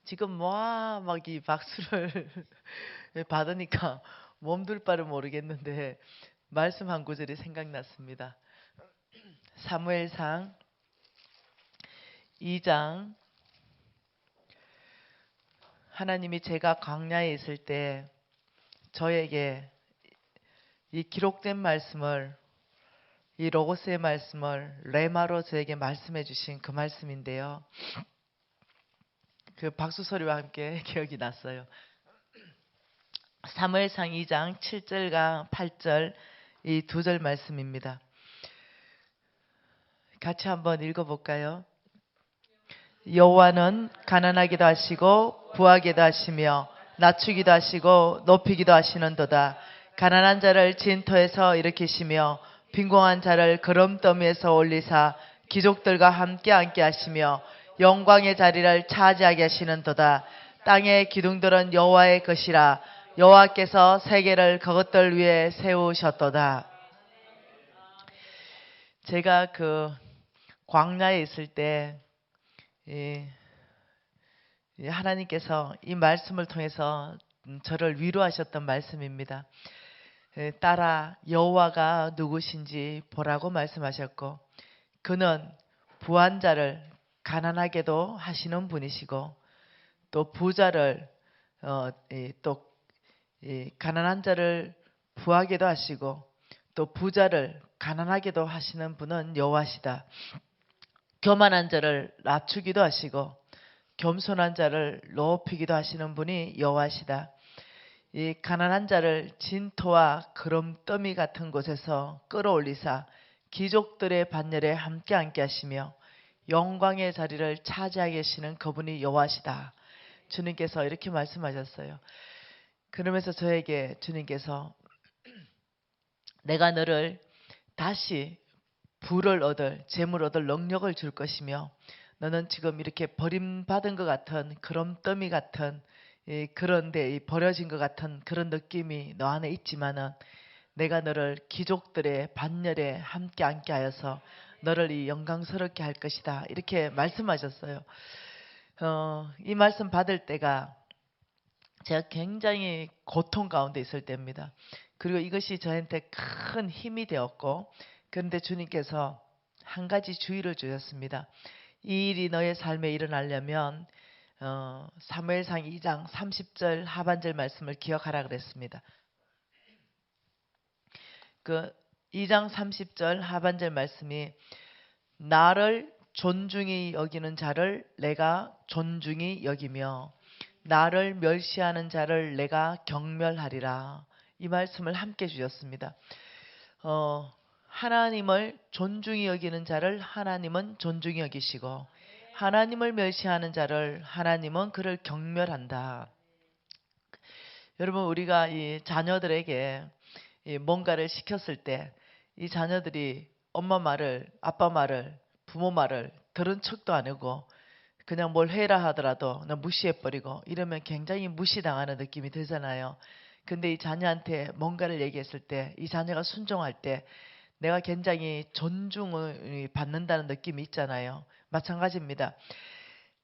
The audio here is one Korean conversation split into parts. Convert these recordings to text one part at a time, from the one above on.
지금 막 이 박수를 받으니까 몸둘 바를 모르겠는데 말씀 한 구절이 생각났습니다. 사무엘상 2장. 하나님이 제가 광야에 있을 때 저에게 이 기록된 말씀을, 이 로고스의 말씀을 레마로 저에게 말씀해 주신 그 말씀인데요. 그 박수 소리와 함께 기억이 났어요. 사무엘상 2장 7절과 8절 이 두 절 말씀입니다. 같이 한번 읽어볼까요? 여호와는 가난하기도 하시고 부하기도 하시며 낮추기도 하시고 높이기도 하시는도다. 가난한 자를 진토에서 일으키시며 빈곤한 자를 거름더미에서 올리사 귀족들과 함께 앉게 하시며 영광의 자리를 차지하게 하시는도다. 땅의 기둥들은 여호와의 것이라. 여호와께서 세계를 그것들 위에 세우셨도다. 제가 그 광야에 있을 때 하나님께서 이 말씀을 통해서 저를 위로하셨던 말씀입니다. 딸아, 여호와가 누구신지 보라고 말씀하셨고, 그는 부한 자를 가난하게도 하시는 분이시고, 또 부자를 또 가난한 자를 부하게도 하시고, 또 부자를 가난하게도 하시는 분은 여호와시다. 교만한 자를 낮추기도 하시고 겸손한 자를 높이기도 하시는 분이 여호와시다. 이 가난한 자를 진토와 거름더미 같은 곳에서 끌어올리사 귀족들의 반열에 함께 앉게 하시며 영광의 자리를 차지하게 하시는 그분이 여호와시다. 주님께서 이렇게 말씀하셨어요. 그러면서 저에게 주님께서 내가 너를 다시 부를 얻을, 재물 얻을 능력을 줄 것이며, 너는 지금 이렇게 버림받은 것 같은 거름더미 같은 그런데 버려진 것 같은 그런 느낌이 너 안에 있지만은 내가 너를 귀족들의 반열에 함께 앉게 하여서 너를 이 영광스럽게 할 것이다. 이렇게 말씀하셨어요. 이 말씀 받을 때가 제가 굉장히 고통 가운데 있을 때입니다. 그리고 이것이 저한테 큰 힘이 되었고, 그런데 주님께서 한 가지 주의를 주셨습니다. 이 일이 너의 삶에 일어나려면 사무엘상 2장 30절 하반절 말씀을 기억하라 그랬습니다. 그 2장 30절 하반절 말씀이 나를 존중히 여기는 자를 내가 존중히 여기며 나를 멸시하는 자를 내가 경멸하리라. 이 말씀을 함께 주셨습니다. 하나님을 존중히 여기는 자를 하나님은 존중히 여기시고 하나님을 멸시하는 자를 하나님은 그를 경멸한다. 여러분, 우리가 이 자녀들에게 뭔가를 시켰을 때 이 자녀들이 엄마 말을, 아빠 말을, 부모 말을 들은 척도 안 하고 그냥 뭘 해라 하더라도 그냥 무시해버리고 이러면 굉장히 무시당하는 느낌이 들잖아요. 근데 이 자녀한테 뭔가를 얘기했을 때 이 자녀가 순종할 때 내가 굉장히 존중을 받는다는 느낌이 있잖아요. 마찬가지입니다.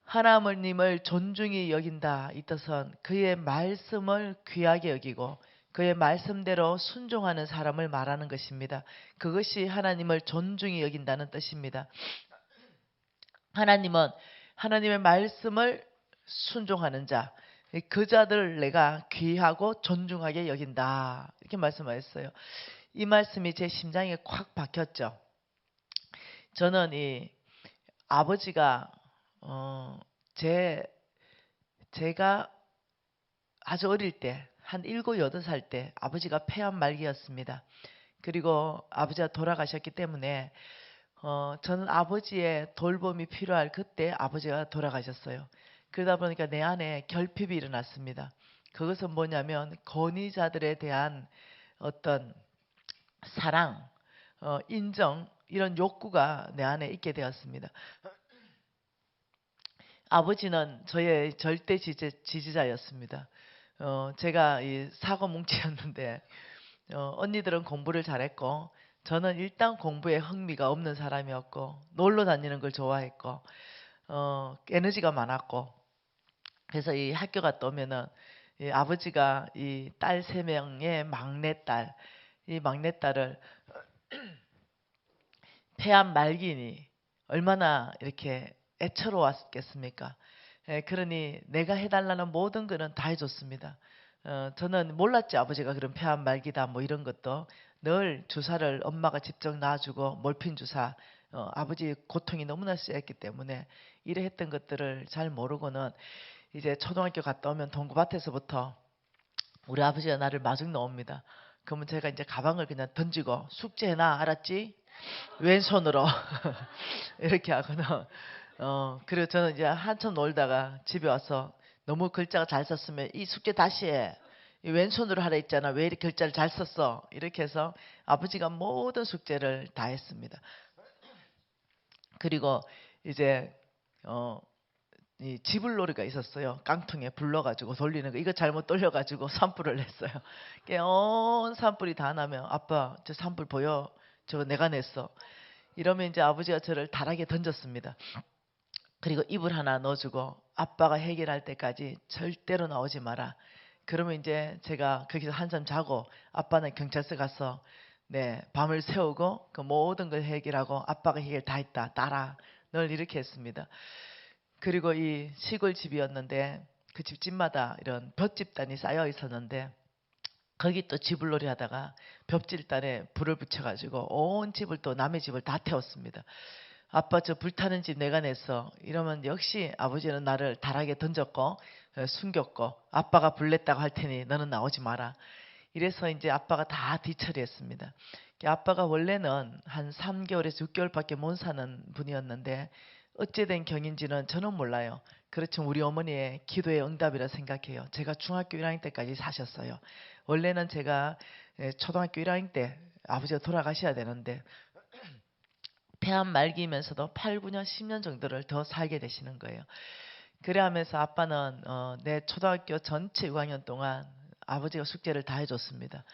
하나님을 존중히 여긴다 이 뜻은 그의 말씀을 귀하게 여기고 그의 말씀대로 순종하는 사람을 말하는 것입니다. 그것이 하나님을 존중히 여긴다는 뜻입니다. 하나님은 하나님의 말씀을 순종하는 자, 그 자들을 내가 귀하고 존중하게 여긴다. 이렇게 말씀하셨어요. 이 말씀이 제 심장에 콱 박혔죠. 저는 이 아버지가 제가 아주 어릴 때 한 7, 8살 때 아버지가 폐암 말기였습니다. 그리고 아버지가 돌아가셨기 때문에 저는 아버지의 돌봄이 필요할 그때 아버지가 돌아가셨어요. 그러다 보니까 내 안에 결핍이 일어났습니다. 그것은 뭐냐면 권위자들에 대한 어떤 사랑, 인정 이런 욕구가 내 안에 있게 되었습니다. 아버지는 저의 절대 지지자였습니다. 제가 이 사고뭉치였는데 언니들은 공부를 잘했고 저는 일단 공부에 흥미가 없는 사람이었고 놀러 다니는 걸 좋아했고 에너지가 많았고 그래서 이 학교 갔다 오면은 이 아버지가 이 딸 3명의 막내딸, 이 막내딸을 폐암 말기니 얼마나 이렇게 애처로웠겠습니까? 그러니 내가 해달라는 모든 거는 다 해줬습니다. 저는 몰랐죠. 아버지가 그런 폐암 말기다 뭐 이런 것도 늘 주사를 엄마가 직접 놔주고 몰핀 주사 아버지 고통이 너무나 심했기 때문에 이래 했던 것들을 잘 모르고는 이제 초등학교 갔다 오면 동구밭에서부터 우리 아버지가 나를 마중 나옵니다. 그러면 제가 이제 가방을 그냥 던지고 숙제해놔 알았지? 왼손으로 이렇게 하거든. 그리고 저는 이제 한참 놀다가 집에 와서 너무 글자가 잘 썼으면 이 숙제 다시 해. 이 왼손으로 하라 했잖아. 왜 이렇게 글자를 잘 썼어? 이렇게 해서 아버지가 모든 숙제를 다 했습니다. 그리고 이제 이 지불놀이가 있었어요. 깡통에 불러가지고 돌리는 거. 이거 잘못 돌려가지고 산불을 냈어요. 온 산불이 다 나면 아빠 저 산불 보여? 저거 내가 냈어. 이러면 이제 아버지가 저를 다락에 던졌습니다. 그리고 이불 하나 넣어주고 아빠가 해결할 때까지 절대로 나오지 마라. 그러면 이제 제가 거기서 한참 자고 아빠는 경찰서 가서 네 밤을 새우고 그 모든 걸 해결하고 아빠가 해결 다 했다. 따라 늘 이렇게 했습니다. 그리고 이 시골 집이었는데 그 집집마다 이런 볏집단이 쌓여 있었는데 거기 또 지불놀이 하다가 벽질단에 불을 붙여가지고 온 집을 또 남의 집을 다 태웠습니다. 아빠 저 불타는 집 내가 냈어. 이러면 역시 아버지는 나를 다락에 던졌고 숨겼고 아빠가 불 냈다고 할 테니 너는 나오지 마라. 이래서 이제 아빠가 다 뒤처리했습니다. 아빠가 원래는 한 3개월에서 6개월밖에 못 사는 분이었는데 어찌된 경인지는 저는 몰라요. 그렇지만 우리 어머니의 기도의 응답이라 생각해요. 제가 중학교 1학년 때까지 사셨어요. 원래는 제가 초등학교 1학년 때 아버지가 돌아가셔야 되는데 폐암 말기면서도 8, 9년, 10년 정도를 더 살게 되시는 거예요. 그래 하면서 아빠는 내 초등학교 전체 6학년 동안 아버지가 숙제를 다 해줬습니다.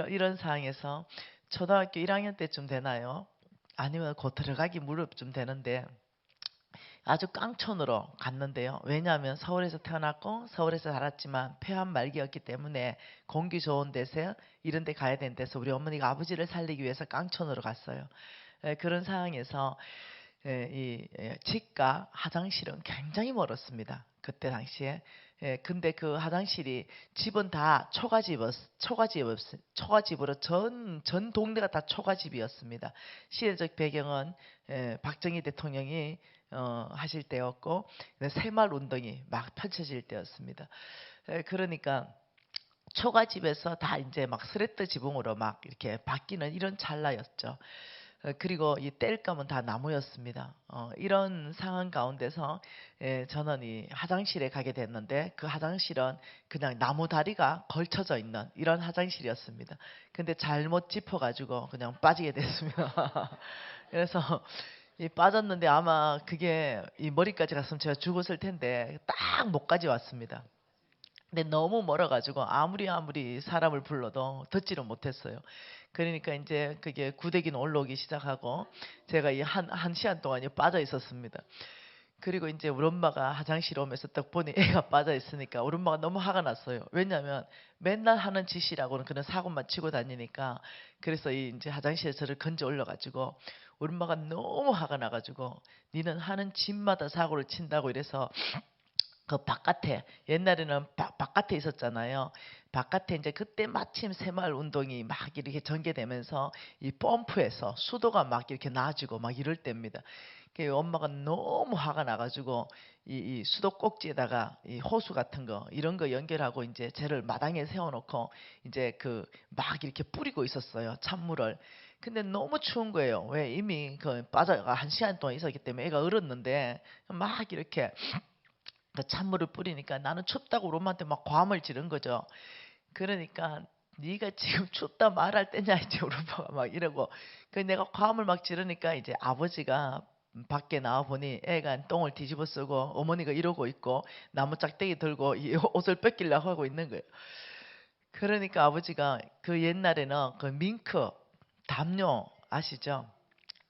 이런 상황에서 초등학교 1학년 때쯤 되나요? 아니면 곧 들어가기 무렵쯤 되는데 아주 깡촌으로 갔는데요. 왜냐하면 서울에서 태어났고 서울에서 자랐지만 폐암 말기였기 때문에 공기 좋은 데서 이런 데 가야 되는 데서 우리 어머니가 아버지를 살리기 위해서 깡촌으로 갔어요. 그런 상황에서 이 집과 화장실은 굉장히 멀었습니다. 그때 당시에. 근데 그 화장실이 집은 다 초가집으로 전 동네가 다 초가집이었습니다. 시대적 배경은 박정희 대통령이 하실 때였고 새마을 운동이 막 펼쳐질 때였습니다. 그러니까 초가집에서 다 이제 막 스레트 지붕으로 막 이렇게 바뀌는 이런 찰나였죠. 그리고 이 땔감은 다 나무였습니다. 이런 상황 가운데서 저는 이 화장실에 가게 됐는데 그 화장실은 그냥 나무 다리가 걸쳐져 있는 이런 화장실이었습니다. 근데 잘못 짚어가지고 그냥 빠지게 됐습니다. 그래서 이 빠졌는데 아마 그게 이 머리까지 갔으면 제가 죽었을 텐데 딱 목까지 왔습니다. 근데 너무 멀어가지고 아무리 사람을 불러도 듣지를 못했어요. 그러니까 이제 그게 구데기는 올라오기 시작하고 제가 이 한 시간 동안 빠져 있었습니다. 그리고 이제 우리 엄마가 화장실 오면서 딱 보니 애가 빠져 있으니까 우리 엄마가 너무 화가 났어요. 왜냐하면 맨날 하는 짓이라고는 그런 사고만 치고 다니니까 그래서 이제 화장실에 저를 건져 올려가지고 우리 엄마가 너무 화가 나가지고 니는 하는 짓마다 사고를 친다고 이래서 그 바깥에 옛날에는 바깥에 있었잖아요. 바깥에 이제 그때 마침 새마을 운동이 막 이렇게 전개되면서 이 펌프에서 수도가 막 이렇게 나아지고 막 이럴 때입니다. 엄마가 너무 화가 나가지고 이 수도 꼭지에다가 이 호수 같은 거 이런 거 연결하고 이제 쟤를 마당에 세워놓고 이제 그 막 이렇게 뿌리고 있었어요. 찬물을. 근데 너무 추운 거예요. 왜 이미 그 빠져가 1시간 동안 있었기 때문에 애가 얼었는데 막 이렇게 그 찬물을 뿌리니까 나는 춥다고 우리 엄마한테 막 과음을 지른 거죠. 그러니까 네가 지금 춥다 말할 때냐 이제 우리 엄마가 막 이러고 그 내가 과음을 막 지르니까 이제 아버지가 밖에 나와 보니 애가 똥을 뒤집어 쓰고 어머니가 이러고 있고 나무 짝대기 들고 이 옷을 뺏기려고 하고 있는 거예요. 그러니까 아버지가 그 옛날에는 그 밍크 담요 아시죠?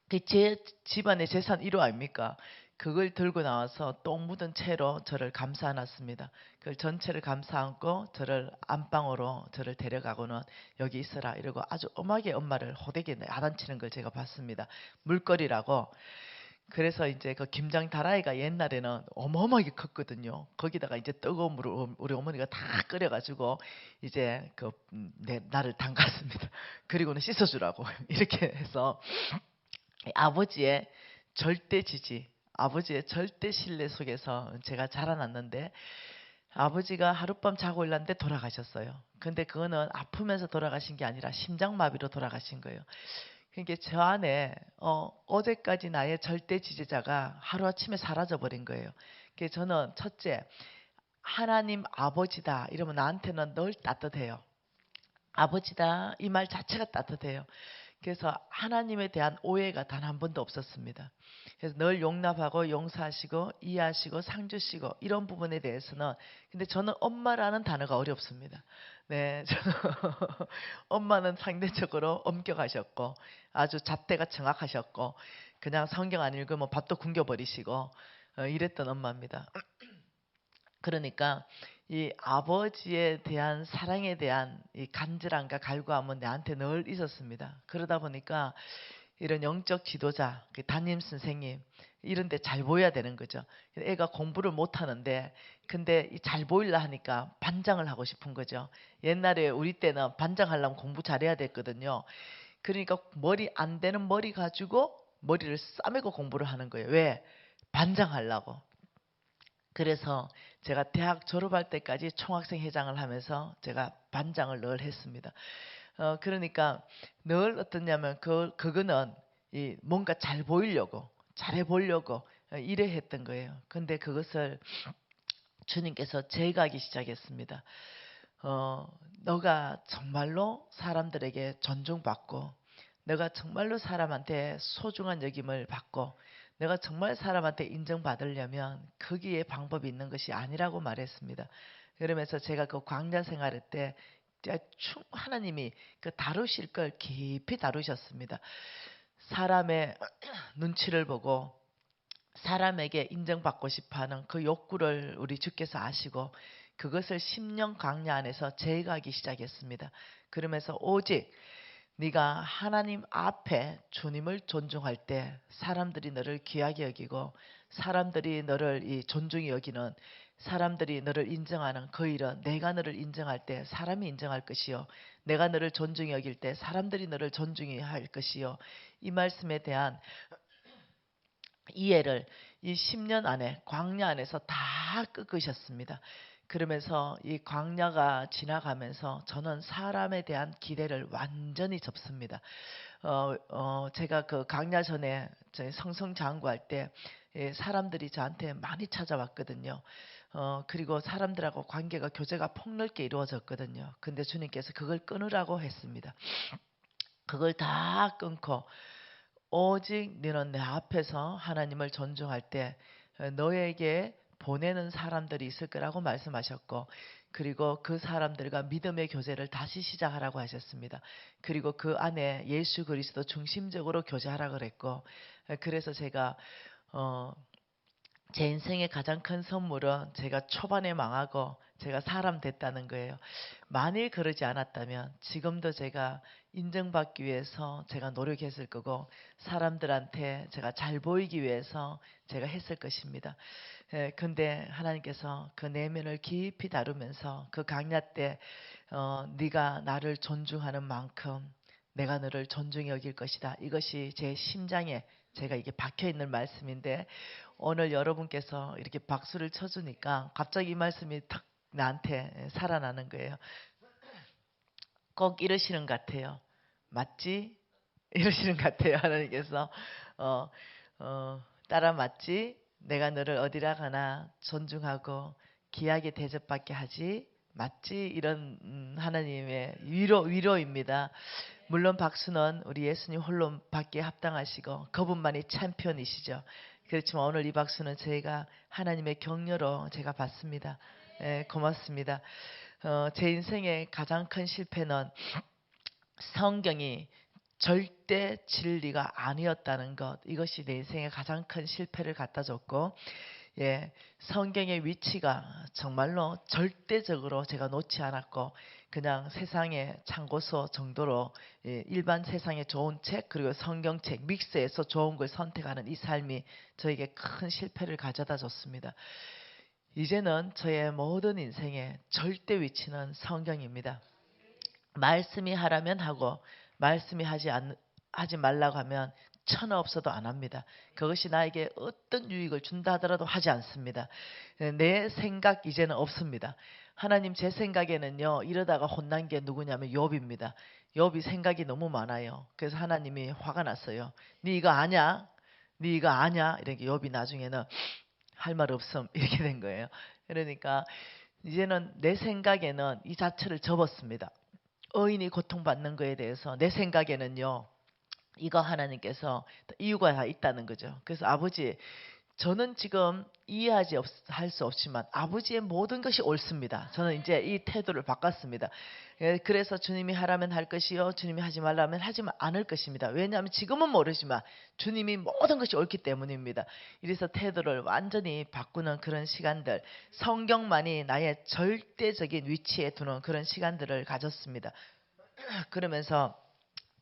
그 제 집안의 재산 1호 아닙니까? 그걸 들고 나와서 똥 묻은 채로 저를 감싸 안았습니다. 그걸 전체를 감싸 안고 저를 안방으로 저를 데려가고는 여기 있어라 이러고 아주 엄하게 엄마를 호되게 야단치는 걸 제가 봤습니다. 물거리라고. 그래서 이제 그 김장 다라이가 옛날에는 어마어마하게 컸거든요. 거기다가 이제 뜨거운 물을 우리 어머니가 다 끓여가지고 이제 나를 담갔습니다. 그리고는 씻어주라고 이렇게 해서 아버지의 절대 지지, 아버지의 절대 신뢰 속에서 제가 자라났는데 아버지가 하룻밤 자고 일어났는데 돌아가셨어요. 근데 그거는 아프면서 돌아가신 게 아니라 심장마비로 돌아가신 거예요. 그러니까 저 안에 어제까지 나의 절대 지지자가 하루아침에 사라져버린 거예요. 그래서 저는 첫째, 하나님 아버지다 이러면 나한테는 늘 따뜻해요. 아버지다 이 말 자체가 따뜻해요. 그래서 하나님에 대한 오해가 단 한 번도 없었습니다. 그래서 늘 용납하고 용서하시고 이해하시고 상주시고 이런 부분에 대해서는 근데 저는 엄마라는 단어가 어렵습니다. 네, 저는 엄마는 상대적으로 엄격하셨고 아주 잣대가 정확하셨고 그냥 성경 안 읽으면 밥도 굶겨버리시고 이랬던 엄마입니다. 그러니까 이 아버지에 대한 사랑에 대한 이 간절함과 갈구함은 내한테 늘 있었습니다. 그러다 보니까 이런 영적 지도자, 담임 선생님 이런 데 잘 보여야 되는 거죠. 애가 공부를 못 하는데 근데 잘 보이려 하니까 반장을 하고 싶은 거죠. 옛날에 우리 때는 반장하려면 공부 잘해야 됐거든요. 그러니까 머리 안 되는 머리 가지고 머리를 싸매고 공부를 하는 거예요. 왜? 반장하려고. 그래서 제가 대학 졸업할 때까지 총학생 회장을 하면서 제가 반장을 늘 했습니다. 그러니까 늘 어떠냐면 그거는 뭔가 잘 보이려고 잘해 보려고 이래 했던 거예요. 근데 그것을 주님께서 제거하기 시작했습니다. 너가 정말로 사람들에게 존중받고 너가 정말로 사람한테 소중한 여김을 받고 내가 정말 사람한테 인정받으려면 거기에 방법이 있는 것이 아니라고 말했습니다. 그러면서 제가 그 광야 생활할 때 하나님이 그 다루실 걸 깊이 다루셨습니다. 사람의 눈치를 보고 사람에게 인정받고 싶어하는 그 욕구를 우리 주께서 아시고 그것을 10년 광야 안에서 제거하기 시작했습니다. 그러면서 오직 네가 하나님 앞에 주님을 존중할 때 사람들이 너를 귀하게 여기고 사람들이 너를 존중히 여기는 사람들이 너를 인정하는 그 일은 내가 너를 인정할 때 사람이 인정할 것이요 내가 너를 존중히 여길 때 사람들이 너를 존중히 할 것이요 이 말씀에 대한 이해를 이 10년 안에 광야 안에서 다 끄으셨습니다. 그러면서 이 광야가 지나가면서 저는 사람에 대한 기대를 완전히 접습니다. 제가 그 광야 전에 저희 성성장구할 때 사람들이 저한테 많이 찾아왔거든요. 그리고 사람들하고 관계가 교제가 폭넓게 이루어졌거든요. 근데 주님께서 그걸 끊으라고 했습니다. 그걸 다 끊고 오직 너는 내 앞에서 하나님을 존중할 때 너에게 보내는 사람들이 있을 거라고 말씀하셨고 그리고 그 사람들과 믿음의 교제를 다시 시작하라고 하셨습니다. 그리고 그 안에 예수 그리스도 중심적으로 교제하라고 그랬고 그래서 제가 제 인생의 가장 큰 선물은 제가 초반에 망하고 제가 사람 됐다는 거예요. 만일 그러지 않았다면 지금도 제가 인정받기 위해서 제가 노력했을 거고 사람들한테 제가 잘 보이기 위해서 제가 했을 것입니다. 근데 하나님께서 그 내면을 깊이 다루면서 그 강야 때 네가 나를 존중하는 만큼 내가 너를 존중히 여길 것이다. 이것이 제 심장에 제가 이게 박혀 있는 말씀인데 오늘 여러분께서 이렇게 박수를 쳐주니까 갑자기 이 말씀이 탁 나한테 살아나는 거예요. 꼭 이러시는 것 같아요. 맞지? 이러시는 것 같아요. 하나님께서 따라 맞지? 내가 너를 어디라 가나 존중하고 귀하게 대접받게 하지 맞지? 이런 하나님의 위로입니다. 물론 박수는 우리 예수님 홀로 받기에 합당하시고 그분만이 챔피언이시죠. 그렇지만 오늘 이 박수는 저희가 하나님의 격려로 제가 받습니다. 고맙습니다. 제 인생의 가장 큰 실패는 성경이 절대 진리가 아니었다는 것, 이것이 내 인생에 가장 큰 실패를 갖다 줬고, 예, 성경의 위치가 정말로 절대적으로 제가 놓지 않았고 그냥 세상의 참고서 정도로, 일반 세상에 좋은 책 그리고 성경책 믹스해서 좋은 걸 선택하는 이 삶이 저에게 큰 실패를 가져다 줬습니다. 이제는 저의 모든 인생의 절대 위치는 성경입니다. 말씀이 하라면 하고 말씀이 하지 말라고 하면 천하 없어도 안 합니다. 그것이 나에게 어떤 유익을 준다 하더라도 하지 않습니다. 내 생각 이제는 없습니다. 하나님, 제 생각에는요, 이러다가 혼난 게 누구냐면 욥입니다. 욥이 생각이 너무 많아요. 그래서 하나님이 화가 났어요. 네 이거 아냐? 네 이거 아냐? 이렇게 욥이 나중에는 할 말 없음 이렇게 된 거예요. 그러니까 이제는 내 생각에는 이 자체를 접었습니다. 의인이 고통받는 거에 대해서 내 생각에는요, 이거 하나님께서 이유가 다 있다는 거죠. 그래서 아버지, 저는 지금 이해하지 할 수 없지만 아버지의 모든 것이 옳습니다. 저는 이제 이 태도를 바꿨습니다. 그래서 주님이 하라면 할 것이요, 주님이 하지 말라면 하지 않을 것입니다. 왜냐하면 지금은 모르지만 주님이 모든 것이 옳기 때문입니다. 이래서 태도를 완전히 바꾸는 그런 시간들, 성경만이 나의 절대적인 위치에 두는 그런 시간들을 가졌습니다. 그러면서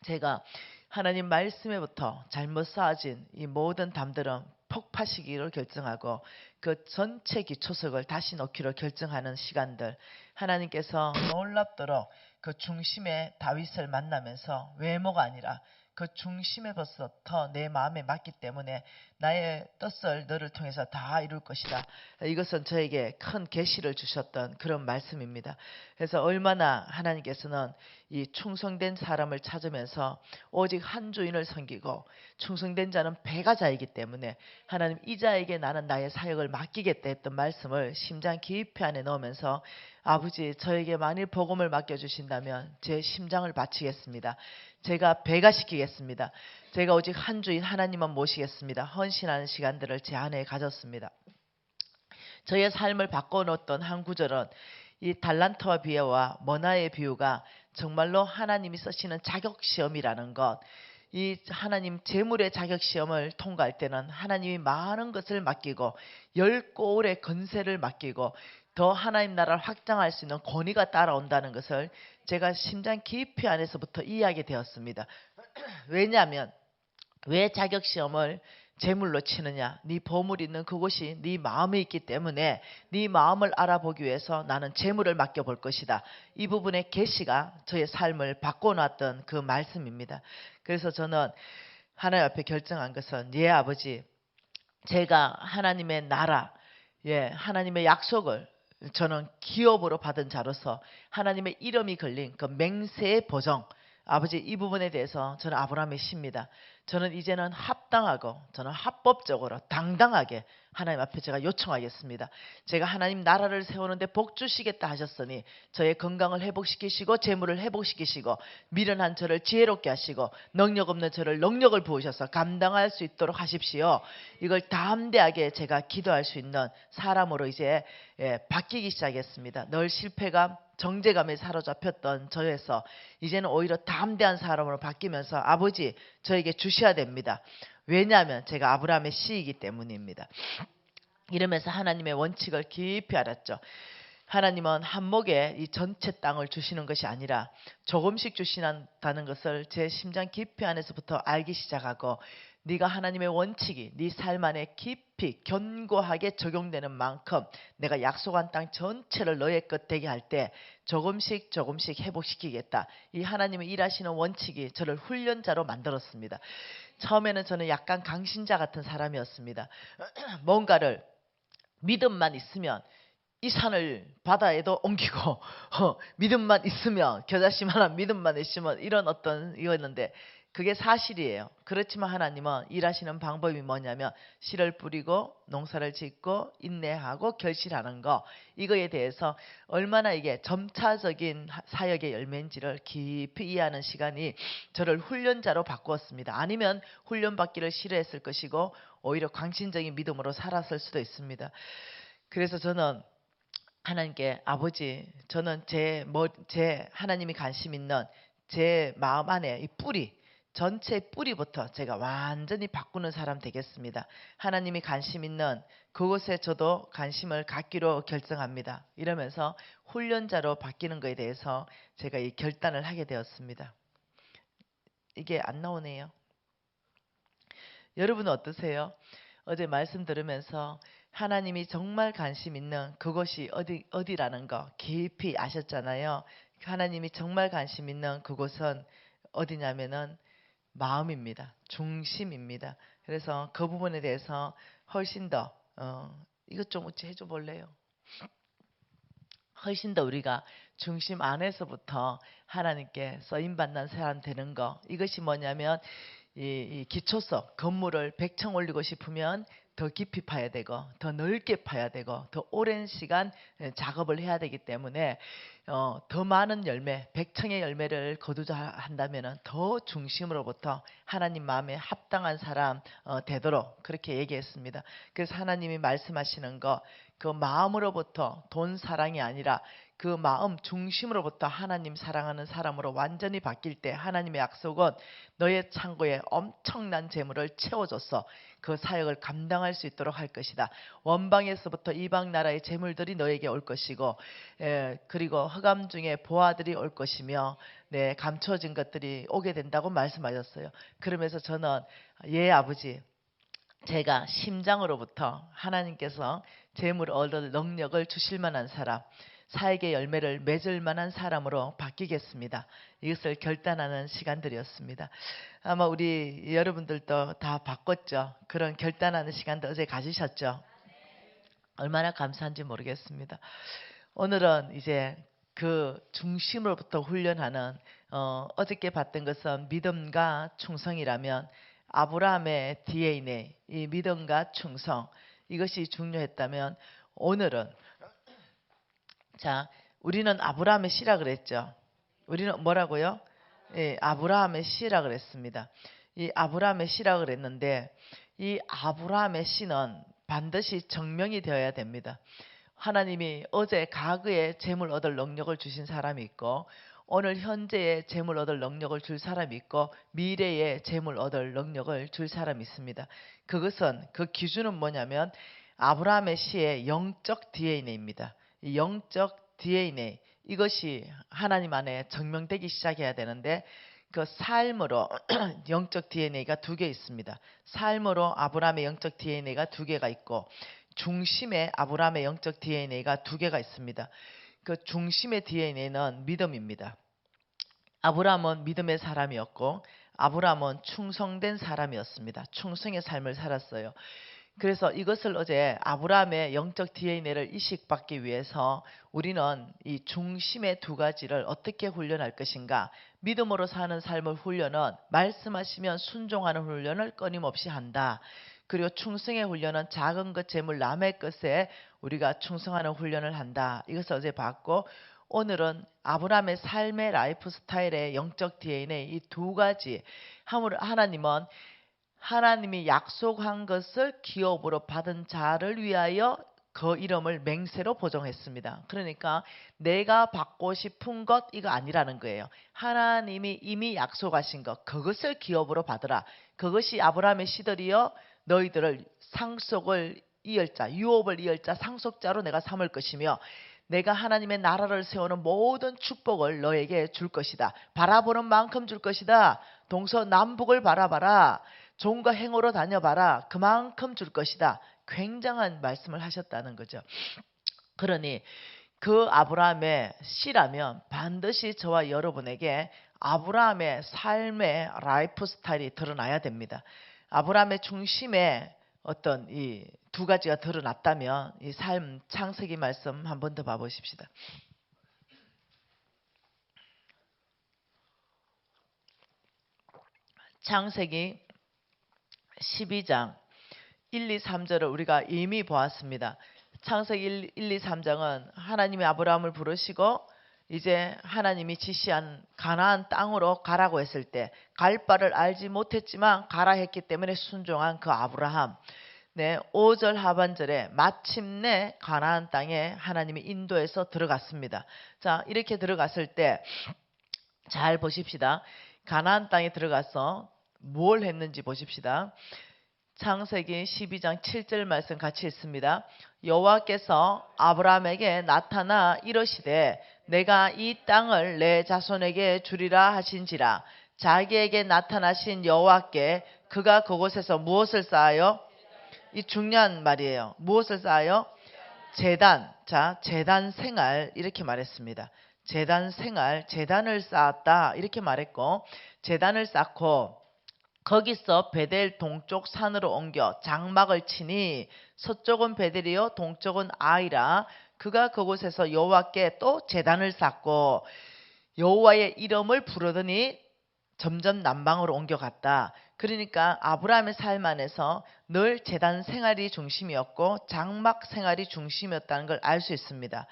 제가 하나님 말씀에부터 잘못 쌓아진 이 모든 담들은 폭파시키기로 결정하고 그 전체 기초석을 다시 놓기로 결정하는 시간들, 하나님께서 놀랍도록 그 중심의 다윗을 만나면서 외모가 아니라 그 중심에부터 내 마음에 맞기 때문에 나의 뜻을 너를 통해서 다 이룰 것이다. 이것은 저에게 큰 계시를 주셨던 그런 말씀입니다. 그래서 얼마나 하나님께서는 이 충성된 사람을 찾으면서 오직 한 주인을 섬기고 충성된 자는 배가자이기 때문에 하나님, 이 자에게 나는 나의 사역을 맡기겠다 했던 말씀을 심장 깊이 안에 넣으면서 아버지, 저에게 만일 복음을 맡겨주신다면 제 심장을 바치겠습니다. 제가 배가시키겠습니다. 제가 오직 한 주인 하나님만 모시겠습니다. 헌신하는 시간들을 제 안에 가졌습니다. 저의 삶을 바꿔놓았던 한 구절은 이 달란트와 비유와 머나의 비유가 정말로 하나님이 쓰시는 자격시험이라는 것, 이 하나님 재물의 자격시험을 통과할 때는 하나님이 많은 것을 맡기고 10고울의 건세를 맡기고 더 하나님 나라를 확장할 수 있는 권위가 따라온다는 것을 제가 심장 깊이 안에서부터 이해하게 되었습니다. 왜냐하면 왜 자격시험을 제물로 치느냐? 네 보물 있는 그곳이 네 마음에 있기 때문에 네 마음을 알아보기 위해서 나는 제물을 맡겨볼 것이다. 이 부분의 계시가 저의 삶을 바꿔놨던 그 말씀입니다. 그래서 저는 하나님 앞에 결정한 것은, 예 아버지, 제가 하나님의 나라, 하나님의 약속을 저는 기업으로 받은 자로서 하나님의 이름이 걸린 그 맹세의 보정, 아버지, 이 부분에 대해서 저는 아브라함의 씨입니다. 저는 이제는 합당하고 저는 합법적으로 당당하게 하나님 앞에 제가 요청하겠습니다. 제가 하나님 나라를 세우는데 복 주시겠다 하셨으니 저의 건강을 회복시키시고 재물을 회복시키시고 미련한 저를 지혜롭게 하시고 능력 없는 저를 능력을 부으셔서 감당할 수 있도록 하십시오. 이걸 담대하게 제가 기도할 수 있는 사람으로 이제 바뀌기 시작했습니다. 늘 실패감, 정제감에 사로잡혔던 저에서 이제는 오히려 담대한 사람으로 바뀌면서 아버지, 저에게 주셔야 됩니다. 왜냐하면 제가 아브라함의 씨이기 때문입니다. 이러면서 하나님의 원칙을 깊이 알았죠. 하나님은 한목에 이 전체 땅을 주시는 것이 아니라 조금씩 주신다는 것을 제 심장 깊이 안에서부터 알기 시작하고, 네가 하나님의 원칙이 네 삶 안에 깊이 견고하게 적용되는 만큼 내가 약속한 땅 전체를 너의 것 되게 할 때 조금씩 조금씩 회복시키겠다. 이 하나님의 일하시는 원칙이 저를 훈련자로 만들었습니다. 처음에는 저는 약간 강신자 같은 사람이었습니다. 뭔가를 믿음만 있으면 이 산을 바다에도 옮기고 믿음만 있으면, 겨자씨만한 믿음만 있으면, 이런 어떤 이었는데 그게 사실이에요. 그렇지만 하나님은 일하시는 방법이 뭐냐면 씨를 뿌리고 농사를 짓고 인내하고 결실하는 거, 이거에 대해서 얼마나 이게 점차적인 사역의 열매인지를 깊이 이해하는 시간이 저를 훈련자로 바꾸었습니다. 아니면 훈련받기를 싫어했을 것이고 오히려 광신적인 믿음으로 살았을 수도 있습니다. 그래서 저는 하나님께, 아버지, 저는 제 하나님이 관심 있는 제 마음 안에 이 뿌리, 전체 뿌리부터 제가 완전히 바꾸는 사람 되겠습니다. 하나님이 관심 있는 그곳에 저도 관심을 갖기로 결정합니다. 이러면서 훈련자로 바뀌는 것에 대해서 제가 이 결단을 하게 되었습니다. 이게 안 나오네요. 여러분은 어떠세요? 어제 말씀 들으면서 하나님이 정말 관심 있는 그곳이 어디라는 거 깊이 아셨잖아요. 하나님이 정말 관심 있는 그곳은 어디냐면은 마음입니다. 중심입니다. 그래서 그 부분에 대해서 훨씬 더 이것 좀 어찌 해줘 볼래요? 훨씬 더 우리가 중심 안에서부터 하나님께 쓰임받는 사람 되는 거, 이것이 뭐냐면 이 기초석 건물을 100층 올리고 싶으면 더 깊이 파야 되고 더 넓게 파야 되고 더 오랜 시간 작업을 해야 되기 때문에 더 많은 열매, 100층의 열매를 거두자 한다면 더 중심으로부터 하나님 마음에 합당한 사람 되도록 그렇게 얘기했습니다. 그래서 하나님이 말씀하시는 거, 그 마음으로부터 돈 사랑이 아니라 그 마음 중심으로부터 하나님 사랑하는 사람으로 완전히 바뀔 때 하나님의 약속은 너의 창고에 엄청난 재물을 채워줘서 그 사역을 감당할 수 있도록 할 것이다. 원방에서부터 이방 나라의 재물들이 너에게 올 것이고 그리고 흑암 중에 보아들이 올 것이며 감춰진 것들이 오게 된다고 말씀하셨어요. 그러면서 저는 아버지, 제가 심장으로부터 하나님께서 재물 얻을 능력을 주실 만한 사람, 사역의 열매를 맺을 만한 사람으로 바뀌겠습니다. 이것을 결단하는 시간들이었습니다. 아마 우리 여러분들도 다 바꿨죠. 그런 결단하는 시간도 어제 가지셨죠. 얼마나 감사한지 모르겠습니다. 오늘은 이제 그 중심으로부터 훈련하는 어저께 봤던 것은 믿음과 충성이라면 아브라함의 DNA, 이 믿음과 충성, 이것이 중요했다면 오늘은 자, 우리는 아브라함의 씨라 그랬죠. 우리는 뭐라고요? 아브라함의 씨라 그랬습니다. 이 아브라함의 씨라 그랬는데 이 아브라함의 씨는 반드시 정명이 되어야 됩니다. 하나님이 어제 과거에 재물 얻을 능력을 주신 사람이 있고 오늘 현재에 재물 얻을 능력을 줄 사람이 있고 미래에 재물 얻을 능력을 줄 사람이 있습니다. 그것은 그 기준은 뭐냐면 아브라함의 씨의 영적 DNA입니다. 이 영적 DNA 이것이 하나님 안에 증명되기 시작해야 되는데 그 삶으로 영적 DNA가 두 개 있습니다. 삶으로 아브라함의 영적 DNA가 두 개가 있고 중심에 아브라함의 영적 DNA가 두 개가 있습니다. 그 중심의 DNA는 믿음입니다. 아브라함은 믿음의 사람이었고 아브라함은 충성된 사람이었습니다. 충성의 삶을 살았어요. 그래서 이것을 어제 아브라함의 영적 DNA를 이식받기 위해서 우리는 이 중심의 두 가지를 어떻게 훈련할 것인가. 믿음으로 사는 삶의 훈련은 말씀하시면 순종하는 훈련을 끊임없이 한다. 그리고 충성의 훈련은 작은 것 재물 남의 것에 우리가 충성하는 훈련을 한다. 이것을 어제 봤고 오늘은 아브라함의 삶의 라이프 스타일의 영적 DNA 이 두 가지 하나님은 하나님이 약속한 것을 기업으로 받은 자를 위하여 그 이름을 맹세로 보정했습니다. 그러니까 내가 받고 싶은 것 이거 아니라는 거예요. 하나님이 이미 약속하신 것 그것을 기업으로 받으라. 그것이 아브라함의 씨들이여 너희들을 상속을 이을 자 유업을 이을 자 상속자로 내가 삼을 것이며 내가 하나님의 나라를 세우는 모든 축복을 너에게 줄 것이다. 바라보는 만큼 줄 것이다. 동서남북을 바라봐라. 종과 행으로 다녀봐라. 그만큼 줄 것이다. 굉장한 말씀을 하셨다는 거죠. 그러니 그 아브라함의 씨라면 반드시 저와 여러분에게 아브라함의 삶의 라이프 스타일이 드러나야 됩니다. 아브라함의 중심에 어떤 이 두 가지가 드러났다면 이 삶 창세기 말씀 한 번 더 봐보십시다. 창세기 12장 1, 2, 3절을 우리가 이미 보았습니다. 창세기 1, 2, 3장은 하나님이 아브라함을 부르시고 이제 하나님이 지시한 가나안 땅으로 가라고 했을 때 갈 바를 알지 못했지만 가라 했기 때문에 순종한 그 아브라함. 5절 하반절에 마침내 가나안 땅에 하나님이 인도해서 들어갔습니다. 자, 이렇게 들어갔을 때 잘 보십시다. 가나안 땅에 들어가서 뭘 했는지 보십시다. 창세기 12장 7절 말씀 같이 읽습니다. 여호와께서 아브라함에게 나타나 이르시되 내가 이 땅을 내 자손에게 주리라 하신지라. 자기에게 나타나신 여호와께 그가 그곳에서 무엇을 쌓아요? 이 중요한 말이에요. 무엇을 쌓아요? 제단. 자, 제단 생활 이렇게 말했습니다. 제단 생활, 제단을 쌓았다 이렇게 말했고, 제단을 쌓고 거기서 베델 동쪽 산으로 옮겨 장막을 치니 서쪽은 베델이요 동쪽은 아이라. 그가 그곳에서 여호와께 또 제단을 쌓고 여호와의 이름을 부르더니 점점 남방으로 옮겨갔다. 그러니까 아브라함의 삶 안에서 늘 제단 생활이 중심이었고 장막 생활이 중심이었다는 걸 알 수 있습니다.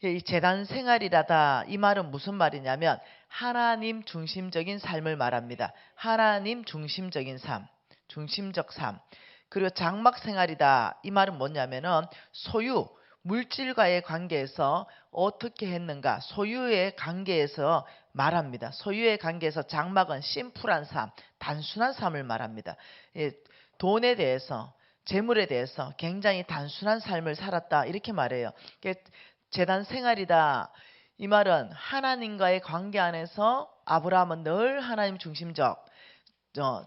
이 제단 생활이라다 이 말은 무슨 말이냐면 하나님 중심적인 삶을 말합니다. 하나님 중심적인 삶, 중심적 삶. 그리고 장막 생활이다 이 말은 뭐냐면은 소유, 물질과의 관계에서 어떻게 했는가, 소유의 관계에서 말합니다. 소유의 관계에서 장막은 심플한 삶, 단순한 삶을 말합니다. 돈에 대해서, 재물에 대해서 굉장히 단순한 삶을 살았다 이렇게 말해요. 제단 생활이다 이 말은 하나님과의 관계 안에서 아브라함은 늘 하나님 중심적,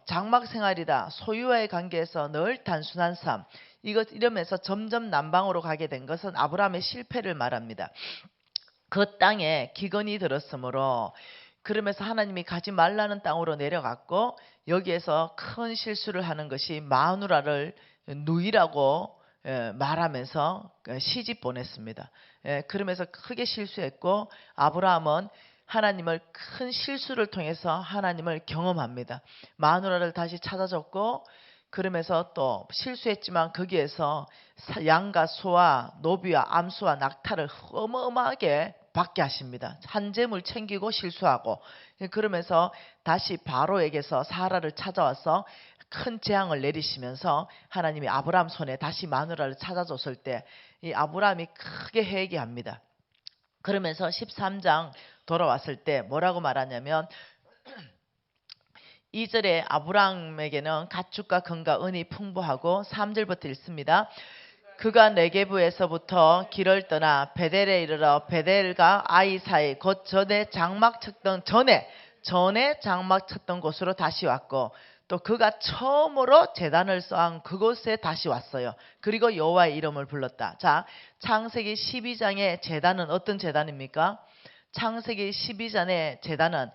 장막 생활이다 소유와의 관계에서 늘 단순한 삶. 이러면서 점점 남방으로 가게 된 것은 아브라함의 실패를 말합니다. 그 땅에 기근이 들었으므로, 그러면서 하나님이 가지 말라는 땅으로 내려갔고 여기에서 큰 실수를 하는 것이 마누라를 누이라고 말하면서 시집 보냈습니다. 그러면서 크게 실수했고 아브라함은 하나님을 큰 실수를 통해서 하나님을 경험합니다. 마누라를 다시 찾아줬고 그러면서 또 실수했지만 거기에서 양과 소와 노비와 암소와 낙타를 어마어마하게 받게 하십니다. 한재물 챙기고 실수하고. 그러면서 다시 바로에게서 사라를 찾아와서 큰 재앙을 내리시면서 하나님이 아브라함 손에 다시 마누라를 찾아줬을 때 이 아브라함이 크게 회개합니다. 그러면서 13장 돌아왔을 때 뭐라고 말하냐면 2절에 아브라함에게는 가축과 금과 은이 풍부하고 3절부터 읽습니다. 그가 네게부에서부터 길을 떠나 베델에 이르러 베델과 아이 사이 곧 전에 장막 쳤던 곳으로 다시 왔고 또 그가 처음으로 제단을 쌓은 그곳에 다시 왔어요. 그리고 여호와의 이름을 불렀다. 자, 창세기 12장의 제단은 어떤 제단입니까? 창세기 12장의 제단은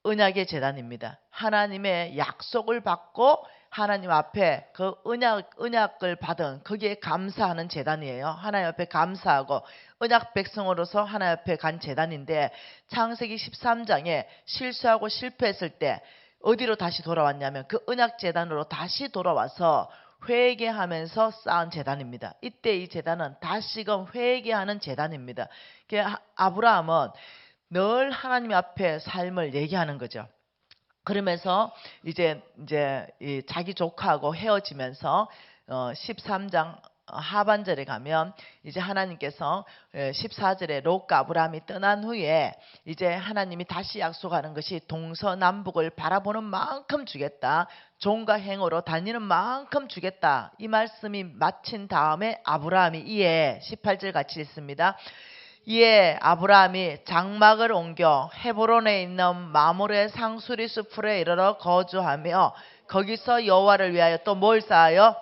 언약의 제단입니다. 하나님의 약속을 받고 하나님 앞에 그 언약을 받은 거기에 감사하는 제단이에요. 하나님 앞에 감사하고 언약 백성으로서 하나님 앞에 간 제단인데, 창세기 13장에 실수하고 실패했을 때 어디로 다시 돌아왔냐면 그 언약 제단으로 다시 돌아와서 회개하면서 쌓은 제단입니다. 이때 이 제단은 다시금 회개하는 제단입니다. 아브라함은 늘 하나님 앞에 삶을 얘기하는 거죠. 그러면서 이제 이 자기 조카하고 헤어지면서 13장 하반절에 가면 이제 하나님께서 14절에 롯과 아브라함이 떠난 후에 이제 하나님이 다시 약속하는 것이 동서남북을 바라보는 만큼 주겠다, 종과 행으로 다니는 만큼 주겠다, 이 말씀이 마친 다음에 아브라함이 이에 18절 같이 읽습니다. 이에 아브라함이 장막을 옮겨 헤브론에 있는 마므레 상수리 숲에 이르러 거주하며 거기서 여호와를 위하여 또 뭘 쌓아요?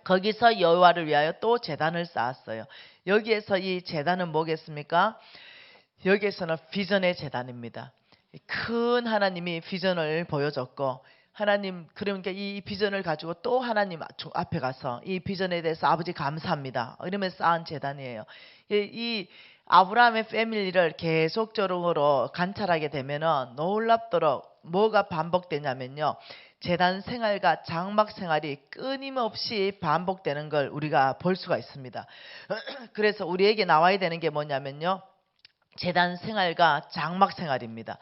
거기서 여호와를 위하여 또 제단을 쌓았어요. 여기에서 이 제단은 뭐겠습니까? 여기에서는 비전의 제단입니다. 큰 하나님이 비전을 보여줬고, 하나님 그러니까 이 비전을 가지고 또 하나님 앞에 가서 이 비전에 대해서 아버지 감사합니다 이러면서 쌓은 제단이에요. 이 아브라함의 패밀리를 계속적으로 관찰하게 되면은 놀랍도록 뭐가 반복되냐면요, 제단 생활과 장막 생활이 끊임없이 반복되는 걸 우리가 볼 수가 있습니다. 그래서 우리에게 나와야 되는 게 뭐냐면요, 제단 생활과 장막 생활입니다.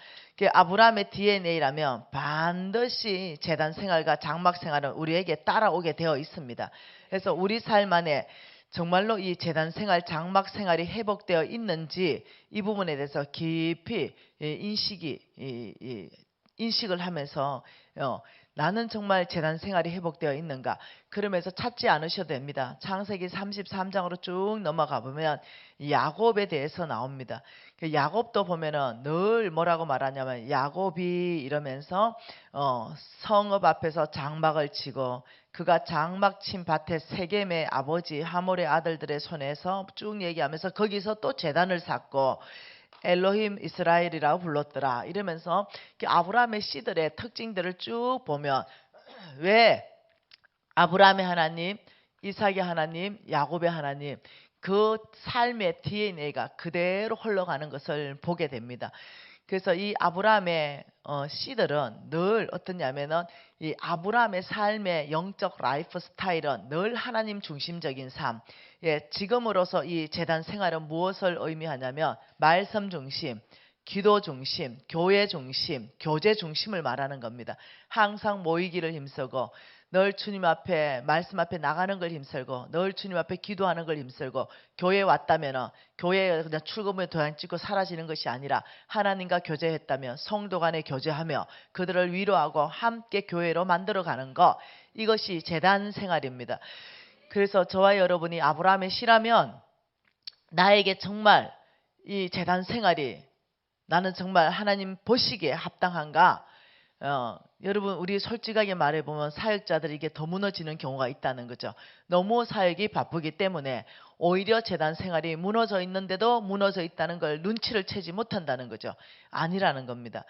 아브라함의 DNA라면 반드시 제단 생활과 장막 생활은 우리에게 따라오게 되어 있습니다. 그래서 우리 삶 안에 정말로 이 제단 생활, 장막 생활이 회복되어 있는지 이 부분에 대해서 깊이 인식이 인식을 하면서 나는 정말 재단 생활이 회복되어 있는가? 그러면서 찾지 않으셔도 됩니다. 창세기 33장으로 쭉 넘어가 보면 야곱에 대해서 나옵니다. 그 야곱도 보면은 늘 뭐라고 말하냐면 야곱이 이러면서 성읍 앞에서 장막을 치고 그가 장막 친 밭에 세겜의 아버지 하몰의 아들들의 손에서 쭉 얘기하면서 거기서 또 제단을 쌓고 엘로힘 이스라엘이라고 불렀더라 이러면서 아브라함의 씨들의 특징들을 쭉 보면 왜 아브라함의 하나님, 이삭의 하나님, 야곱의 하나님 그 삶의 DNA가 그대로 흘러가는 것을 보게 됩니다. 그래서 이 아브라함의 씨들은 늘 어떠냐면은 이 아브라함의 삶의 영적 라이프 스타일은 늘 하나님 중심적인 삶. 예, 지금으로서 이 재단 생활은 무엇을 의미하냐면 말씀 중심, 기도 중심, 교회 중심, 교제 중심을 말하는 겁니다. 항상 모이기를 힘쓰고 늘 주님 앞에 말씀 앞에 나가는 걸 힘쓰고 늘 주님 앞에 기도하는 걸 힘쓰고 교회에 왔다면 교회에 그냥 출근부에 도장 찍고 사라지는 것이 아니라 하나님과 교제했다면 성도 간에 교제하며 그들을 위로하고 함께 교회로 만들어가는 것 이것이 재단 생활입니다. 그래서 저와 여러분이 아브라함의 씨라면 나에게 정말 이 재단 생활이 나는 정말 하나님 보시기에 합당한가? 여러분 우리 솔직하게 말해보면 사역자들이 이게 더 무너지는 경우가 있다는 거죠. 너무 사역이 바쁘기 때문에 오히려 재단 생활이 무너져 있는데도 무너져 있다는 걸 눈치를 채지 못한다는 거죠. 아니라는 겁니다.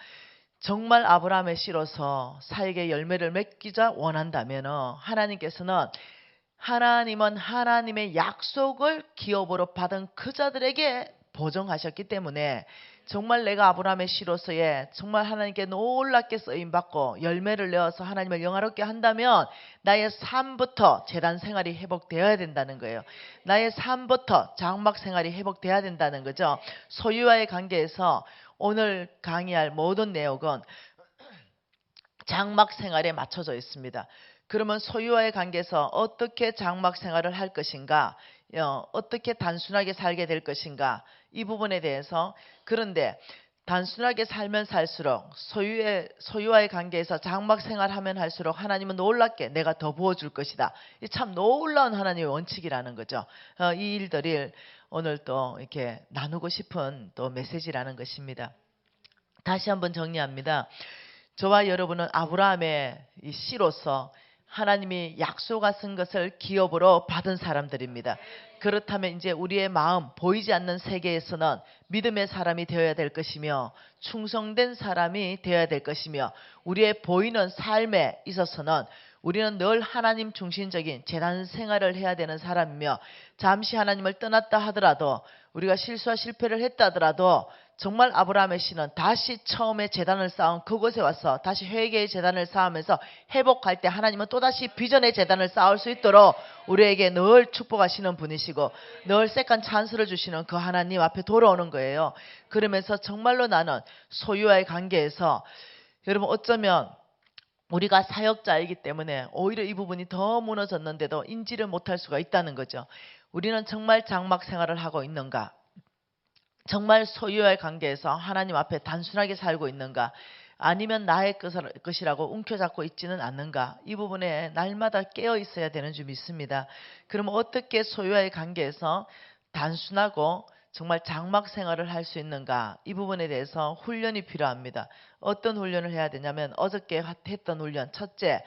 정말 아브라함의 씨로서 사역의 열매를 맺기자 원한다면 하나님께서는 하나님은 하나님의 약속을 기업으로 받은 그 자들에게 보정하셨기 때문에 정말 내가 아브라함의 씨로서의 정말 하나님께 놀랍게 쓰임받고 열매를 내어서 하나님을 영화롭게 한다면 나의 삶부터 재단 생활이 회복되어야 된다는 거예요. 나의 삶부터 장막 생활이 회복되어야 된다는 거죠. 소유와의 관계에서 오늘 강의할 모든 내용은 장막 생활에 맞춰져 있습니다. 그러면 소유와의 관계에서 어떻게 장막 생활을 할 것인가, 어떻게 단순하게 살게 될 것인가 이 부분에 대해서 그런데 단순하게 살면 살수록 소유와의 관계에서 장막 생활하면 할수록 하나님은 놀랍게 내가 더 부어줄 것이다. 이 참 놀라운 하나님의 원칙이라는 거죠. 이 일들을 오늘 또 이렇게 나누고 싶은 또 메시지라는 것입니다. 다시 한번 정리합니다. 저와 여러분은 아브라함의 이 씨로서 하나님이 약속하신 것을 기업으로 받은 사람들입니다. 그렇다면 이제 우리의 마음 보이지 않는 세계에서는 믿음의 사람이 되어야 될 것이며 충성된 사람이 되어야 될 것이며 우리의 보이는 삶에 있어서는 우리는 늘 하나님 중심적인 재단 생활을 해야 되는 사람이며 잠시 하나님을 떠났다 하더라도 우리가 실수와 실패를 했다 하더라도 정말 아브라함의 씨는 다시 처음에 재단을 쌓은 그곳에 와서 다시 회개의 재단을 쌓으면서 회복할 때 하나님은 또다시 비전의 재단을 쌓을 수 있도록 우리에게 늘 축복하시는 분이시고 늘 새까만 찬스를 주시는 그 하나님 앞에 돌아오는 거예요. 그러면서 정말로 나는 소유와의 관계에서 여러분 어쩌면 우리가 사역자이기 때문에 오히려 이 부분이 더 무너졌는데도 인지를 못할 수가 있다는 거죠. 우리는 정말 장막 생활을 하고 있는가? 정말 소유와의 관계에서 하나님 앞에 단순하게 살고 있는가? 아니면 나의 것이라고 움켜잡고 있지는 않는가? 이 부분에 날마다 깨어 있어야 되는 줄 믿습니다. 그러면 어떻게 소유와의 관계에서 단순하고 정말 장막 생활을 할 수 있는가? 이 부분에 대해서 훈련이 필요합니다. 어떤 훈련을 해야 되냐면 어저께 했던 훈련. 첫째,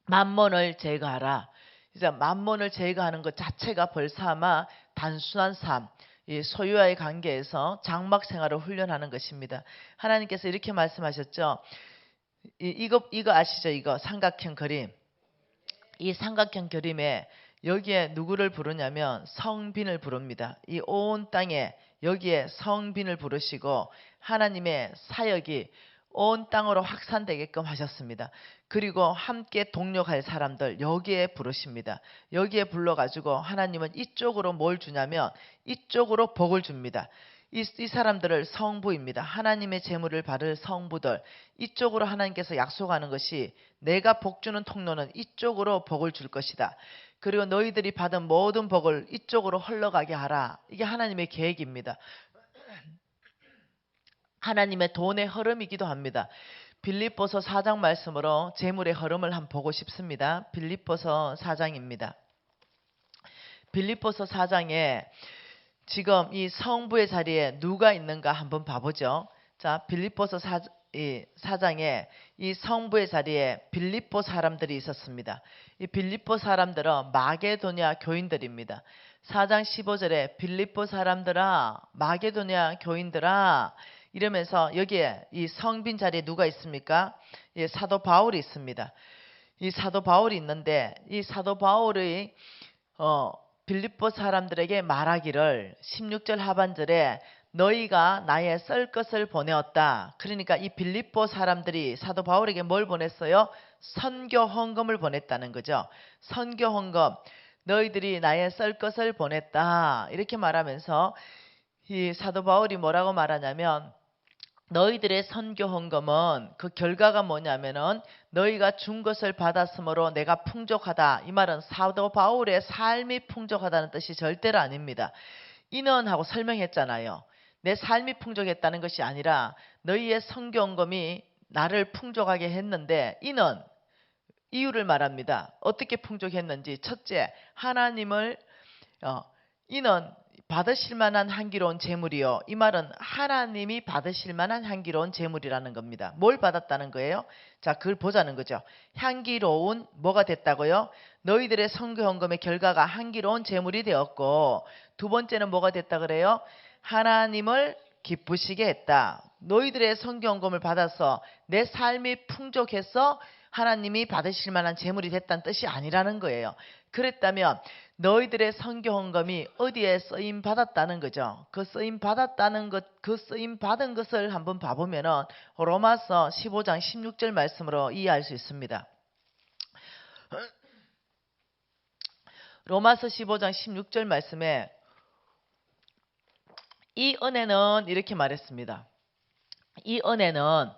만몬을 제거하라. 이제 만몬을 제거하는 것 자체가 벌써 아마 단순한 삶, 이 소유와의 관계에서 장막 생활을 훈련하는 것입니다. 하나님께서 이렇게 말씀하셨죠. 이거 아시죠? 이거 삼각형 그림. 이 삼각형 그림에 여기에 누구를 부르냐면 성빈을 부릅니다. 이 온 땅에 여기에 성빈을 부르시고 하나님의 사역이 온 땅으로 확산되게끔 하셨습니다. 그리고 함께 동력할 사람들 여기에 부르십니다. 여기에 불러가지고 하나님은 이쪽으로 뭘 주냐면 이쪽으로 복을 줍니다. 이 사람들을 성부입니다. 하나님의 재물을 받을 성부들. 이쪽으로 하나님께서 약속하는 것이 내가 복 주는 통로는 이쪽으로 복을 줄 것이다. 그리고 너희들이 받은 모든 복을 이쪽으로 흘러가게 하라. 이게 하나님의 계획입니다. 하나님의 돈의 흐름이기도 합니다. 빌립보서 4장 말씀으로 재물의 흐름을 한번 보고 싶습니다. 빌립보서 4장입니다. 빌립보서 4장에 지금 이 성부의 자리에 누가 있는가 한번 봐보죠. 자, 빌립보서 4장에 이 성부의 자리에 빌립보 사람들이 있었습니다. 이 빌립보 사람들은 마게도냐 교인들입니다. 4장 15절에 빌립보 사람들아, 마게도냐 교인들아 이러면서 여기에 이 성빈 자리에 누가 있습니까? 예, 사도 바울이 있습니다. 이 사도 바울이 있는데 이 사도 바울의 빌립보 사람들에게 말하기를 16절 하반절에 너희가 나의 썰 것을 보내었다. 그러니까 이 빌립보 사람들이 사도 바울에게 뭘 보냈어요? 선교 헌금을 보냈다는 거죠. 선교 헌금, 너희들이 나의 썰 것을 보냈다. 이렇게 말하면서 이 사도 바울이 뭐라고 말하냐면 너희들의 선교 헌금은 그 결과가 뭐냐면은 너희가 준 것을 받았으므로 내가 풍족하다. 이 말은 사도 바울의 삶이 풍족하다는 뜻이 절대로 아닙니다. 이는 하고 설명했잖아요. 내 삶이 풍족했다는 것이 아니라 너희의 선교 헌금이 나를 풍족하게 했는데 이는 이유를 말합니다. 어떻게 풍족했는지. 첫째, 하나님을 이는 받으실 만한 향기로운 재물이요. 이 말은 하나님이 받으실 만한 향기로운 재물이라는 겁니다. 뭘 받았다는 거예요? 자, 그걸 보자는 거죠. 향기로운 뭐가 됐다고요? 너희들의 선교 헌금의 결과가 향기로운 재물이 되었고, 두 번째는 뭐가 됐다 그래요? 하나님을 기쁘시게 했다. 너희들의 선교 헌금을 받아서 내 삶이 풍족해서 하나님이 받으실 만한 재물이 됐다는 뜻이 아니라는 거예요. 그랬다면 너희들의 선교 헌금이 어디에 쓰임 받았다는 거죠. 그 쓰임 받았다는 것, 그 쓰임 받은 것을 한번 봐보면은 로마서 15장 16절 말씀으로 이해할 수 있습니다. 로마서 15장 16절 말씀에 이 은혜는 이렇게 말했습니다. 이 은혜는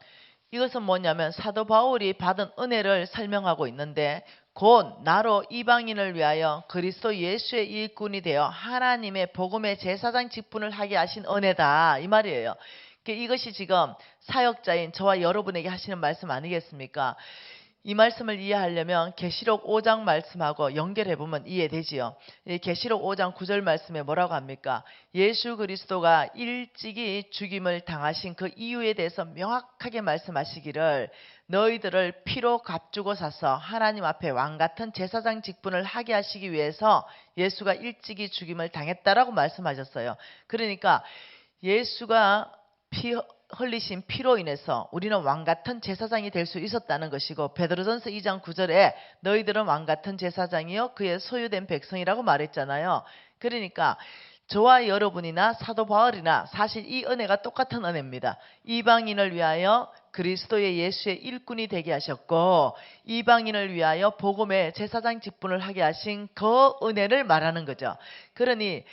이것은 뭐냐면 사도 바울이 받은 은혜를 설명하고 있는데 곧 나로 이방인을 위하여 그리스도 예수의 일꾼이 되어 하나님의 복음의 제사장 직분을 하게 하신 은혜다 이 말이에요. 이것이 지금 사역자인 저와 여러분에게 하시는 말씀 아니겠습니까? 이 말씀을 이해하려면 계시록 5장 말씀하고 연결해보면 이해되지요. 계시록 5장 9절 말씀에 뭐라고 합니까? 예수 그리스도가 일찍이 죽임을 당하신 그 이유에 대해서 명확하게 말씀하시기를 너희들을 피로 값주고 사서 하나님 앞에 왕같은 제사장 직분을 하게 하시기 위해서 예수가 일찍이 죽임을 당했다라고 말씀하셨어요. 그러니까 예수가 흘리신 피로 인해서 우리는 왕같은 제사장이 될 수 있었다는 것이고 베드로전서 2장 9절에 너희들은 왕같은 제사장이요 그의 소유된 백성이라고 말했잖아요. 그러니까 저와 여러분이나 사도 바울이나 사실 이 은혜가 똑같은 은혜입니다. 이방인을 위하여 그리스도의 예수의 일꾼이 되게 하셨고 이방인을 위하여 복음의 제사장 직분을 하게 하신 그 은혜를 말하는 거죠. 그러니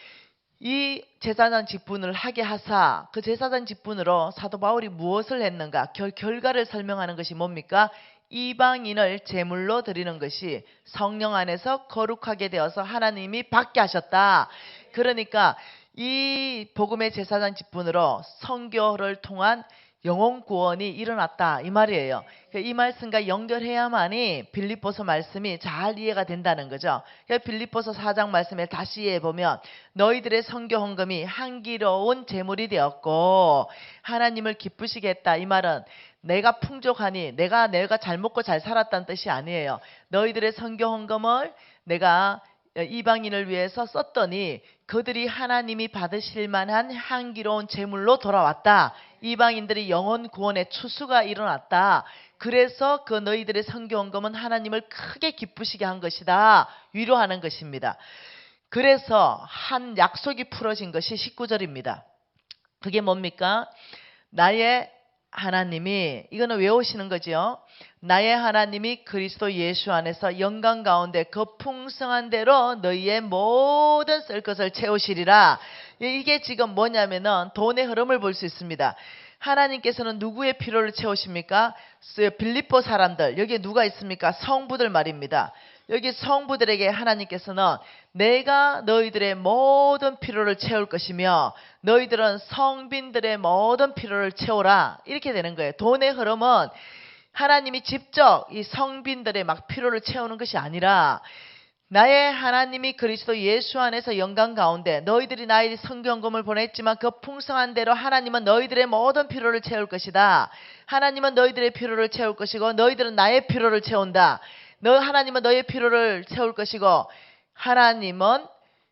이 제사장 직분을 하게 하사 그 제사장 직분으로 사도 바울이 무엇을 했는가 결과를 설명하는 것이 뭡니까? 이방인을 제물로 드리는 것이 성령 안에서 거룩하게 되어서 하나님이 받게 하셨다. 그러니까 이 복음의 제사장 직분으로 선교를 통한 영혼 구원이 일어났다 이 말이에요. 이 말씀과 연결해야만이 빌립보서 말씀이 잘 이해가 된다는 거죠. 빌립보서 4장 말씀에 다시 이해해보면 너희들의 선교 헌금이 향기로운 제물이 되었고 하나님을 기쁘시게 했다. 이 말은 내가 풍족하니 내가 잘 먹고 잘 살았다는 뜻이 아니에요. 너희들의 선교 헌금을 내가 이방인을 위해서 썼더니 그들이 하나님이 받으실 만한 향기로운 제물로 돌아왔다. 이방인들이 영혼 구원의 추수가 일어났다. 그래서 그 너희들의 선교 헌금은 하나님을 크게 기쁘시게 한 것이다. 위로하는 것입니다. 그래서 한 약속이 풀어진 것이 19절입니다. 그게 뭡니까? 나의 하나님이 이거는 외우시는 거죠. 나의 하나님이 그리스도 예수 안에서 영광 가운데 그 풍성한 대로 너희의 모든 쓸 것을 채우시리라. 이게 지금 뭐냐면은 돈의 흐름을 볼 수 있습니다. 하나님께서는 누구의 필요를 채우십니까? 빌립보 사람들 여기에 누가 있습니까? 성부들 말입니다. 여기 성부들에게 하나님께서는 내가 너희들의 모든 필요를 채울 것이며 너희들은 성빈들의 모든 필요를 채우라. 이렇게 되는 거예요. 돈의 흐름은 하나님이 직접 이 성빈들의 막 필요를 채우는 것이 아니라 나의 하나님이 그리스도 예수 안에서 영광 가운데 너희들이 나의 성경금을 보냈지만 그 풍성한 대로 하나님은 너희들의 모든 필요를 채울 것이다. 하나님은 너희들의 필요를 채울 것이고 너희들은 나의 필요를 채운다. 하나님은 너의 필요를 채울 것이고 하나님은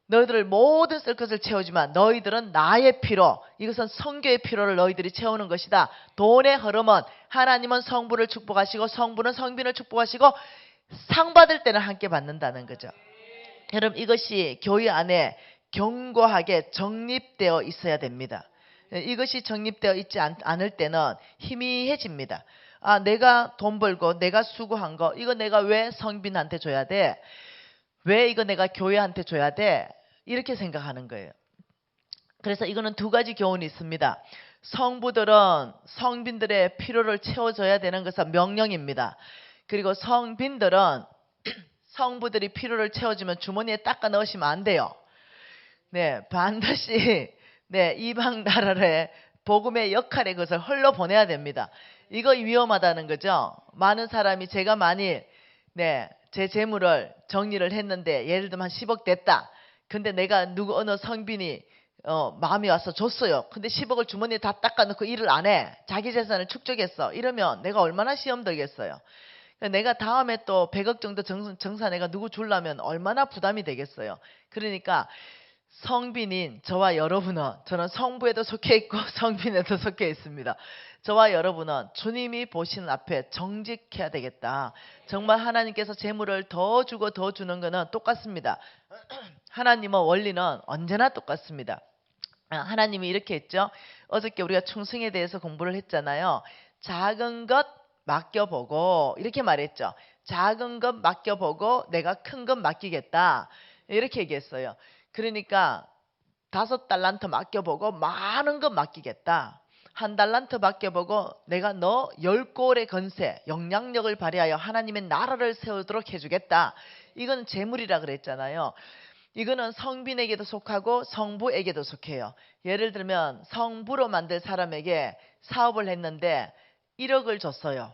너희들을 모든 쓸 것을 채우지만 너희들은 나의 필요, 이것은 성교의 필요를 너희들이 채우는 것이다. 돈의 흐름은 하나님은 성부를 축복하시고 성부는 성빈을 축복하시고 상 받을 때는 함께 받는다는 거죠. 여러분 이것이 교회 안에 견고하게 정립되어 있어야 됩니다. 이것이 정립되어 있지 않을 때는 희미해집니다. 아, 내가 돈 벌고 내가 수고한 거 이거 내가 왜 성빈한테 줘야 돼? 왜 이거 내가 교회한테 줘야 돼? 이렇게 생각하는 거예요. 그래서 이거는 두 가지 교훈이 있습니다. 성부들은 성빈들의 필요를 채워줘야 되는 것은 명령입니다. 그리고 성빈들은 성부들이 필요를 채워주면 주머니에 닦아 넣으시면 안 돼요. 네, 반드시 이방 나라의 복음의 역할의 것을 흘러보내야 됩니다. 이거 위험하다는 거죠. 많은 사람이 제가 만일 제 재물을 정리를 했는데 예를 들면 한 10억 됐다. 근데 내가 어느 성빈이 마음이 와서 줬어요. 근데 10억을 주머니에 다 닦아놓고 일을 안 해. 자기 재산을 축적했어. 이러면 내가 얼마나 시험 들겠어요. 내가 다음에 또 100억 정도 정사 내가 누구 주려면 얼마나 부담이 되겠어요. 그러니까 성빈인 저와 여러분은, 저는 성부에도 속해 있고 성빈에도 속해 있습니다. 저와 여러분은 주님이 보시는 앞에 정직해야 되겠다. 정말 하나님께서 재물을 더 주고 더 주는 것은 똑같습니다. 하나님은 원리는 언제나 똑같습니다. 하나님이 이렇게 했죠. 어저께 우리가 충성에 대해서 공부를 했잖아요. 작은 것 맡겨보고 이렇게 말했죠. 작은 것 맡겨보고 내가 큰 것 맡기겠다. 이렇게 얘기했어요. 그러니까 5달란트 맡겨보고 많은 것 맡기겠다. 1달란트 맡겨보고 내가 너 10골의 건세, 영향력을 발휘하여 하나님의 나라를 세우도록 해주겠다. 이건 재물이라 그랬잖아요. 이거는 성빈에게도 속하고 성부에게도 속해요. 예를 들면 성부로 만들 사람에게 사업을 했는데 1억을 줬어요.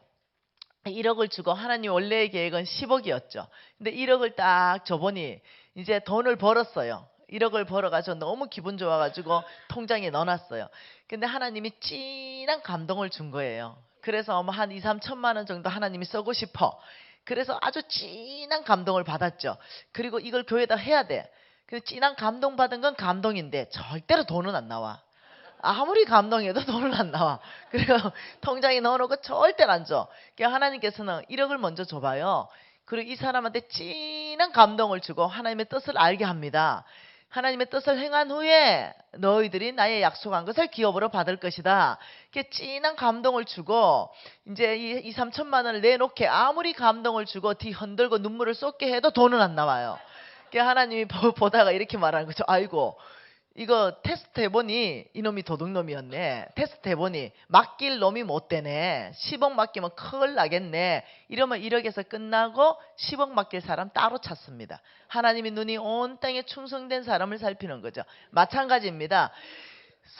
1억을 주고 하나님 원래의 계획은 10억이었죠. 근데 1억을 딱 줘보니 이제 돈을 벌었어요. 1억을 벌어가지고 너무 기분 좋아가지고 통장에 넣어놨어요. 근데 하나님이 진한 감동을 준 거예요. 그래서 한 2, 3천만 원 정도 하나님이 쓰고 싶어. 그래서 아주 진한 감동을 받았죠. 그리고 이걸 교회에다 해야 돼. 근데 진한 감동 받은 건 감동인데 절대로 돈은 안 나와. 아무리 감동해도 돈은 안 나와. 그리고 통장에 넣어놓고 절대로 안 줘. 그러니까 하나님께서는 1억을 먼저 줘봐요. 그리고 이 사람한테 진한 감동을 주고 하나님의 뜻을 알게 합니다. 하나님의 뜻을 행한 후에 너희들이 나의 약속한 것을 기업으로 받을 것이다. 이렇게 진한 감동을 주고 이제 2, 3천만 원을 내놓게 아무리 감동을 주고 뒤 흔들고 눈물을 쏟게 해도 돈은 안 나와요. 그러니까 하나님이 보다가 이렇게 말하는 거죠. 아이고 이거 테스트 해보니 이놈이 도둑놈이었네. 테스트 해보니 맡길 놈이 못 되네. 10억 맡기면 큰일 나겠네. 이러면 1억에서 끝나고 10억 맡길 사람 따로 찾습니다. 하나님이 눈이 온 땅에 충성된 사람을 살피는 거죠. 마찬가지입니다.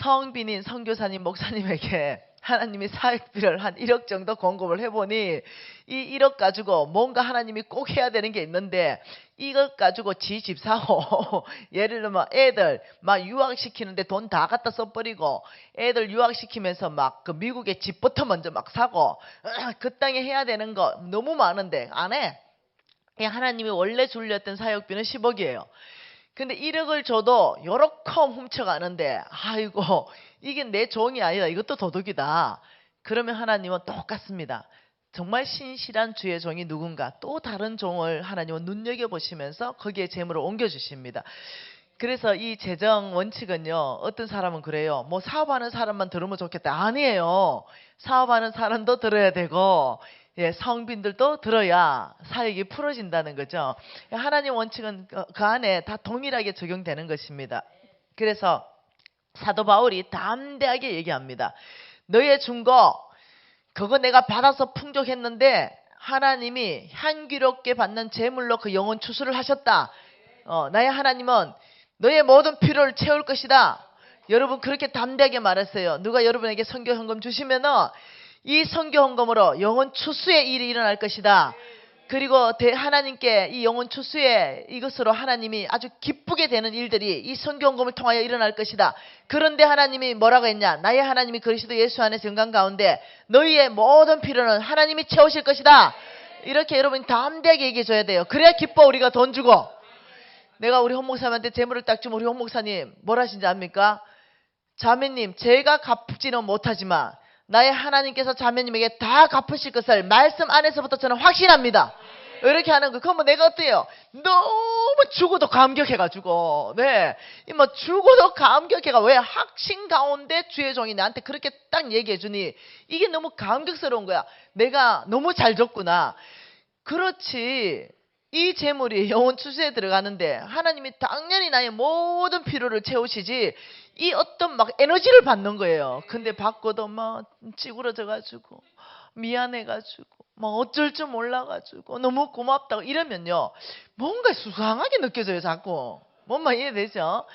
성빈인 선교사님 목사님에게 하나님이 사역비를 한 1억 정도 공급을 해보니 이 1억 가지고 뭔가 하나님이 꼭 해야 되는 게 있는데 이것 가지고 지 집 사고 예를 들면 애들 막 유학시키는데 돈 다 갖다 써버리고 애들 유학시키면서 막 그 미국의 집부터 먼저 막 사고 그 땅에 해야 되는 거 너무 많은데 안 해. 하나님이 원래 줄렸던 사역비는 10억이에요. 근데 1억을 줘도 요렇게 훔쳐가는데 아이고 이게 내 종이 아니다. 이것도 도둑이다. 그러면 하나님은 똑같습니다. 정말 신실한 주의 종이 누군가 또 다른 종을 하나님은 눈여겨보시면서 거기에 재물을 옮겨주십니다. 그래서 이 재정 원칙은요. 어떤 사람은 그래요. 뭐 사업하는 사람만 들으면 좋겠다. 아니에요. 사업하는 사람도 들어야 되고 성빈들도 들어야 사역이 풀어진다는 거죠. 하나님 원칙은 그 안에 다 동일하게 적용되는 것입니다. 그래서 사도 바울이 담대하게 얘기합니다. 너의 준 거 그거 내가 받아서 풍족했는데 하나님이 향기롭게 받는 제물로 그 영혼 추수를 하셨다. 나의 하나님은 너의 모든 필요를 채울 것이다. 여러분 그렇게 담대하게 말했어요. 누가 여러분에게 선교 헌금 주시면은 이 선교 헌금으로 영혼 추수의 일이 일어날 것이다. 그리고 하나님께 이 영혼 추수의 이것으로 하나님이 아주 기쁘게 되는 일들이 이 선교 헌금을 통하여 일어날 것이다. 그런데 하나님이 뭐라고 했냐? 나의 하나님이 그리스도 예수 안에 정강 가운데 너희의 모든 필요는 하나님이 채우실 것이다. 이렇게 여러분이 담대하게 얘기해 줘야 돼요. 그래야 기뻐 우리가 돈 주고. 내가 우리 홍목사님한테 재물을 딱 주면 우리 홍목사님 뭐라 하신지 압니까? 자매님 제가 갚지는 못하지만 나의 하나님께서 자매님에게 다 갚으실 것을 말씀 안에서부터 저는 확신합니다. 이렇게 하는 거. 그럼 뭐 내가 어때요? 너무 주고도 감격해가지고, 네. 뭐 주고도 감격해가 왜 확신 가운데 주의 종이 나한테 그렇게 딱 얘기해주니 이게 너무 감격스러운 거야. 내가 너무 잘 줬구나. 그렇지. 이 재물이 영혼 추수에 들어가는데 하나님이 당연히 나의 모든 필요를 채우시지 이 어떤 막 에너지를 받는 거예요. 근데 받고도 막 찌그러져가지고 미안해가지고 막 어쩔 줄 몰라가지고 너무 고맙다고 이러면요 뭔가 수상하게 느껴져요. 자꾸 뭔 말 이해되죠?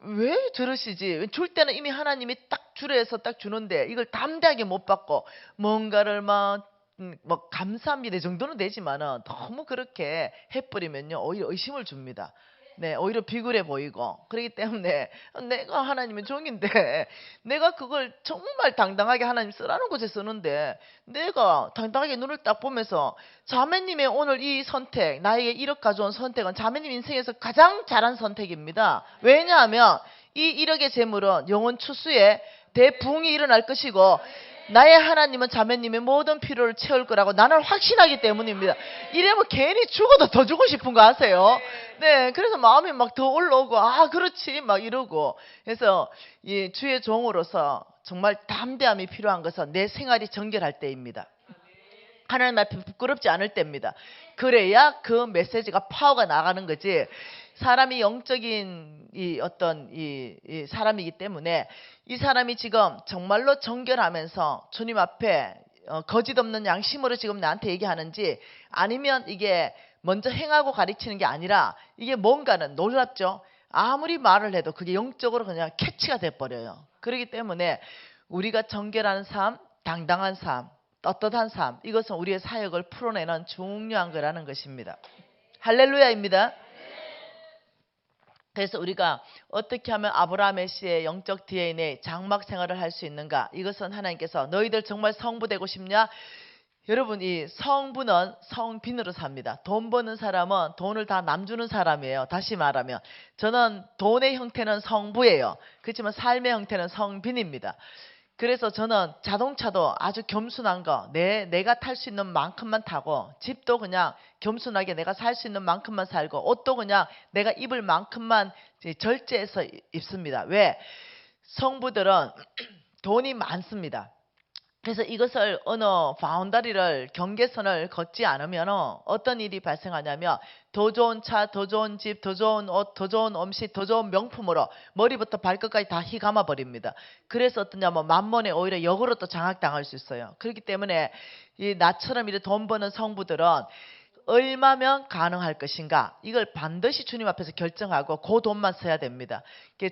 왜 저러시지? 줄 때는 이미 하나님이 딱 주래서 딱 주는데 이걸 담대하게 못 받고 뭔가를 막 뭐 감사합니다 정도는 되지만은 너무 그렇게 해버리면요 오히려 의심을 줍니다. 네, 오히려 비굴해 보이고 그렇기 때문에 내가 하나님의 종인데 내가 그걸 정말 당당하게 하나님 쓰라는 곳에 쓰는데 내가 당당하게 눈을 딱 보면서 자매님의 오늘 이 선택 나에게 1억 가져온 선택은 자매님 인생에서 가장 잘한 선택입니다. 왜냐하면 이 1억의 재물은 영혼 추수에 대부흥이 일어날 것이고 나의 하나님은 자매님의 모든 필요를 채울 거라고 나는 확신하기 때문입니다. 이래면 괜히 죽어도 더 주고 싶은 거 아세요? 네, 그래서 마음이 막 더 올라오고 그렇지 막 이러고. 그래서 이 주의 종으로서 정말 담대함이 필요한 것은 내 생활이 정결할 때입니다. 하나님 앞에 부끄럽지 않을 때입니다. 그래야 그 메시지가 파워가 나가는 거지. 사람이 영적인 이 사람이기 때문에 이 사람이 지금 정말로 정결하면서 주님 앞에 거짓 없는 양심으로 지금 나한테 얘기하는지 아니면 이게 먼저 행하고 가르치는 게 아니라 이게 뭔가는 놀랍죠. 아무리 말을 해도 그게 영적으로 그냥 캐치가 돼버려요. 그렇기 때문에 우리가 정결한 삶, 당당한 삶, 떳떳한 삶 이것은 우리의 사역을 풀어내는 중요한 거라는 것입니다. 할렐루야입니다. 그래서 우리가 어떻게 하면 아브라함의 씨의 영적 DNA 장막 생활을 할 수 있는가? 이것은 하나님께서 너희들 정말 성부 되고 싶냐? 여러분 이 성부는 성빈으로 삽니다. 돈 버는 사람은 돈을 다 남주는 사람이에요. 다시 말하면 저는 돈의 형태는 성부예요. 그렇지만 삶의 형태는 성빈입니다. 그래서 저는 자동차도 아주 겸손한 거 내가 탈 수 있는 만큼만 타고 집도 그냥 겸손하게 내가 살 수 있는 만큼만 살고 옷도 그냥 내가 입을 만큼만 절제해서 입습니다. 왜? 성부들은 돈이 많습니다. 그래서 이것을 어느 바운더리를 경계선을 걷지 않으면 어떤 일이 발생하냐면 더 좋은 차, 더 좋은 집, 더 좋은 옷, 더 좋은 음식, 더 좋은 명품으로 머리부터 발끝까지 다 휘감아 버립니다. 그래서 어떠냐면 만mon에 오히려 역으로 또 장악당할 수 있어요. 그렇기 때문에 이 나처럼 이렇게 돈 버는 성부들은 얼마면 가능할 것인가 이걸 반드시 주님 앞에서 결정하고 그 돈만 써야 됩니다.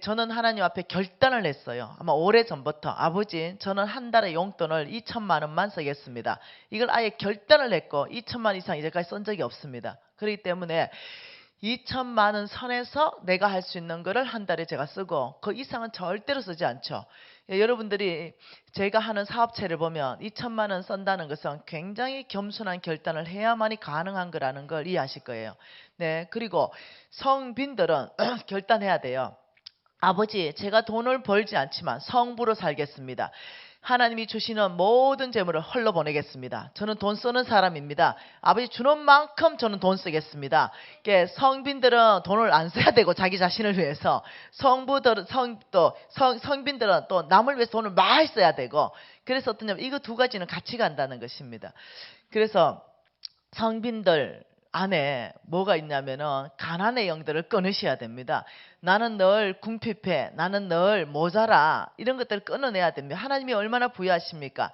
저는 하나님 앞에 결단을 했어요. 아마 오래전부터 아버지 저는 한 달에 용돈을 2천만 원만 쓰겠습니다. 이걸 아예 결단을 했고 2천만 원 이상 이제까지 쓴 적이 없습니다. 그렇기 때문에 2천만 원 선에서 내가 할 수 있는 거를 한 달에 제가 쓰고 그 이상은 절대로 쓰지 않죠. 여러분들이 제가 하는 사업체를 보면 2천만 원 쓴다는 것은 굉장히 겸손한 결단을 해야만이 가능한 거라는 걸 이해하실 거예요. 네, 그리고 성빈들은 결단해야 돼요. 아버지 제가 돈을 벌지 않지만 성부로 살겠습니다. 하나님이 주시는 모든 재물을 흘러보내겠습니다. 저는 돈 쓰는 사람입니다. 아버지 주는 만큼 저는 돈 쓰겠습니다. 성빈들은 돈을 안 써야 되고 자기 자신을 위해서 성부들은 성빈들은 또 남을 위해서 돈을 많이 써야 되고 그래서 어떠냐면 이거 두 가지는 같이 간다는 것입니다. 그래서 성빈들 안에 뭐가 있냐면은 가난의 영들을 끊으셔야 됩니다. 나는 늘 궁핍해, 나는 늘 모자라 이런 것들을 끊어내야 됩니다. 하나님이 얼마나 부유하십니까?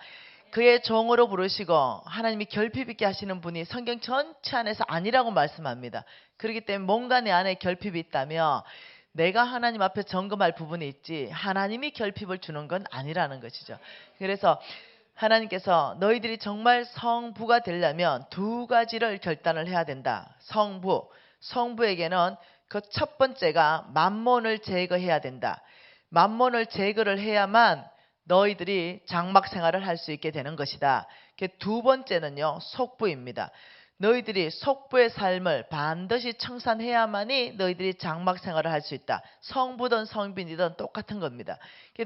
그의 종으로 부르시고 하나님이 결핍 있게 하시는 분이 성경 전체 안에서 아니라고 말씀합니다. 그렇기 때문에 뭔가 내 안에 결핍이 있다면 내가 하나님 앞에 점검할 부분이 있지 하나님이 결핍을 주는 건 아니라는 것이죠. 그래서 하나님께서 너희들이 정말 성부가 되려면 두 가지를 결단을 해야 된다. 성부에게는 그 첫 번째가 만몬을 제거해야 된다. 만몬을 제거를 해야만 너희들이 장막 생활을 할 수 있게 되는 것이다. 두 번째는요, 속부입니다. 너희들이 속부의 삶을 반드시 청산해야만이 너희들이 장막 생활을 할 수 있다. 성부든 성빈이든 똑같은 겁니다.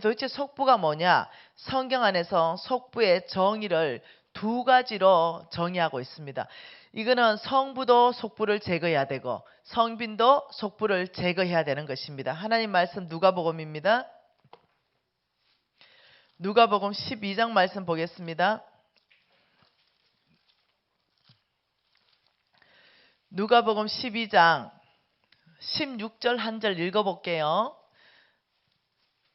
도대체 속부가 뭐냐? 성경 안에서 속부의 정의를 두 가지로 정의하고 있습니다. 이거는 성부도 속부를 제거해야 되고 성빈도 속부를 제거해야 되는 것입니다. 하나님 말씀 누가복음입니다. 누가복음 12장 말씀 보겠습니다. 누가복음 12장 16절 한 절 읽어볼게요.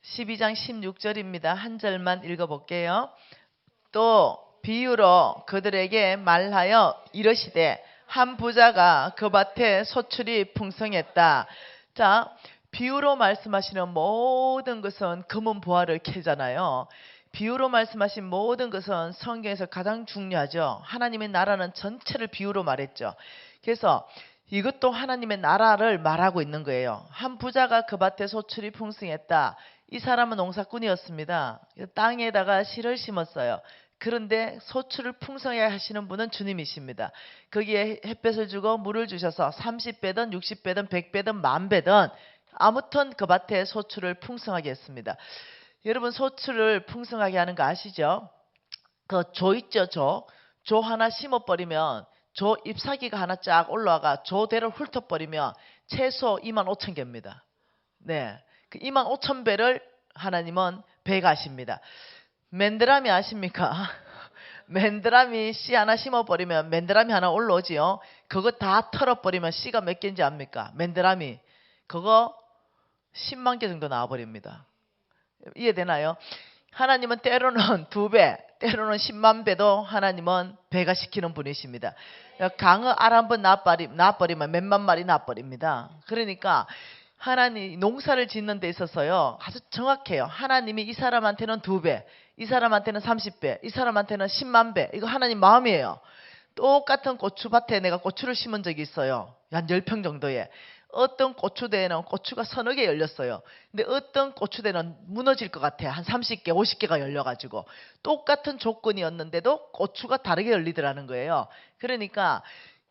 12장 16절입니다. 한 절만 읽어볼게요. 또 비유로 그들에게 말하여 이르시되 한 부자가 그 밭에 소출이 풍성했다. 자, 비유로 말씀하시는 모든 것은 금은 보화를 캐잖아요. 비유로 말씀하신 모든 것은 성경에서 가장 중요하죠. 하나님의 나라는 전체를 비유로 말했죠. 그래서 이것도 하나님의 나라를 말하고 있는 거예요. 한 부자가 그 밭에 소출이 풍성했다. 이 사람은 농사꾼이었습니다. 땅에다가 씨를 심었어요. 그런데 소출을 풍성하게 하시는 분은 주님이십니다. 거기에 햇볕을 주고 물을 주셔서 30배든 60배든 100배든 10,000배든 아무튼 그 밭에 소출을 풍성하게 했습니다. 여러분 소출을 풍성하게 하는 거 아시죠? 그 조 있죠, 조. 조 하나 심어버리면 조 잎사귀가 하나 쫙 올라와가 조대를 훑어버리면 최소 25,000개입니다. 네, 그 25,000배를 하나님은 배가십니다. 맨드라미 아십니까? 맨드라미 씨 하나 심어버리면 맨드라미 하나 올라오지요. 그거 다 털어버리면 씨가 몇 개인지 압니까? 맨드라미 그거 10만 개 정도 나와버립니다. 이해되나요? 하나님은 때로는 2배, 때로는 10만 배도 하나님은 배가 시키는 분이십니다. 강어 알 한 번 낳아버리면 몇만 마리 낳아버립니다. 그러니까 하나님 농사를 짓는 데 있어서요 아주 정확해요. 하나님이 이 사람한테는 2배, 이 사람한테는 30배, 이 사람한테는 10만 배. 이거 하나님 마음이에요. 똑같은 고추밭에 내가 고추를 심은 적이 있어요. 한 10평 정도에. 어떤 고추대에는 고추가 서너 개 열렸어요. 근데 어떤 고추대는 무너질 것 같아. 한 30개, 50개가 열려가지고. 똑같은 조건이었는데도 고추가 다르게 열리더라는 거예요. 그러니까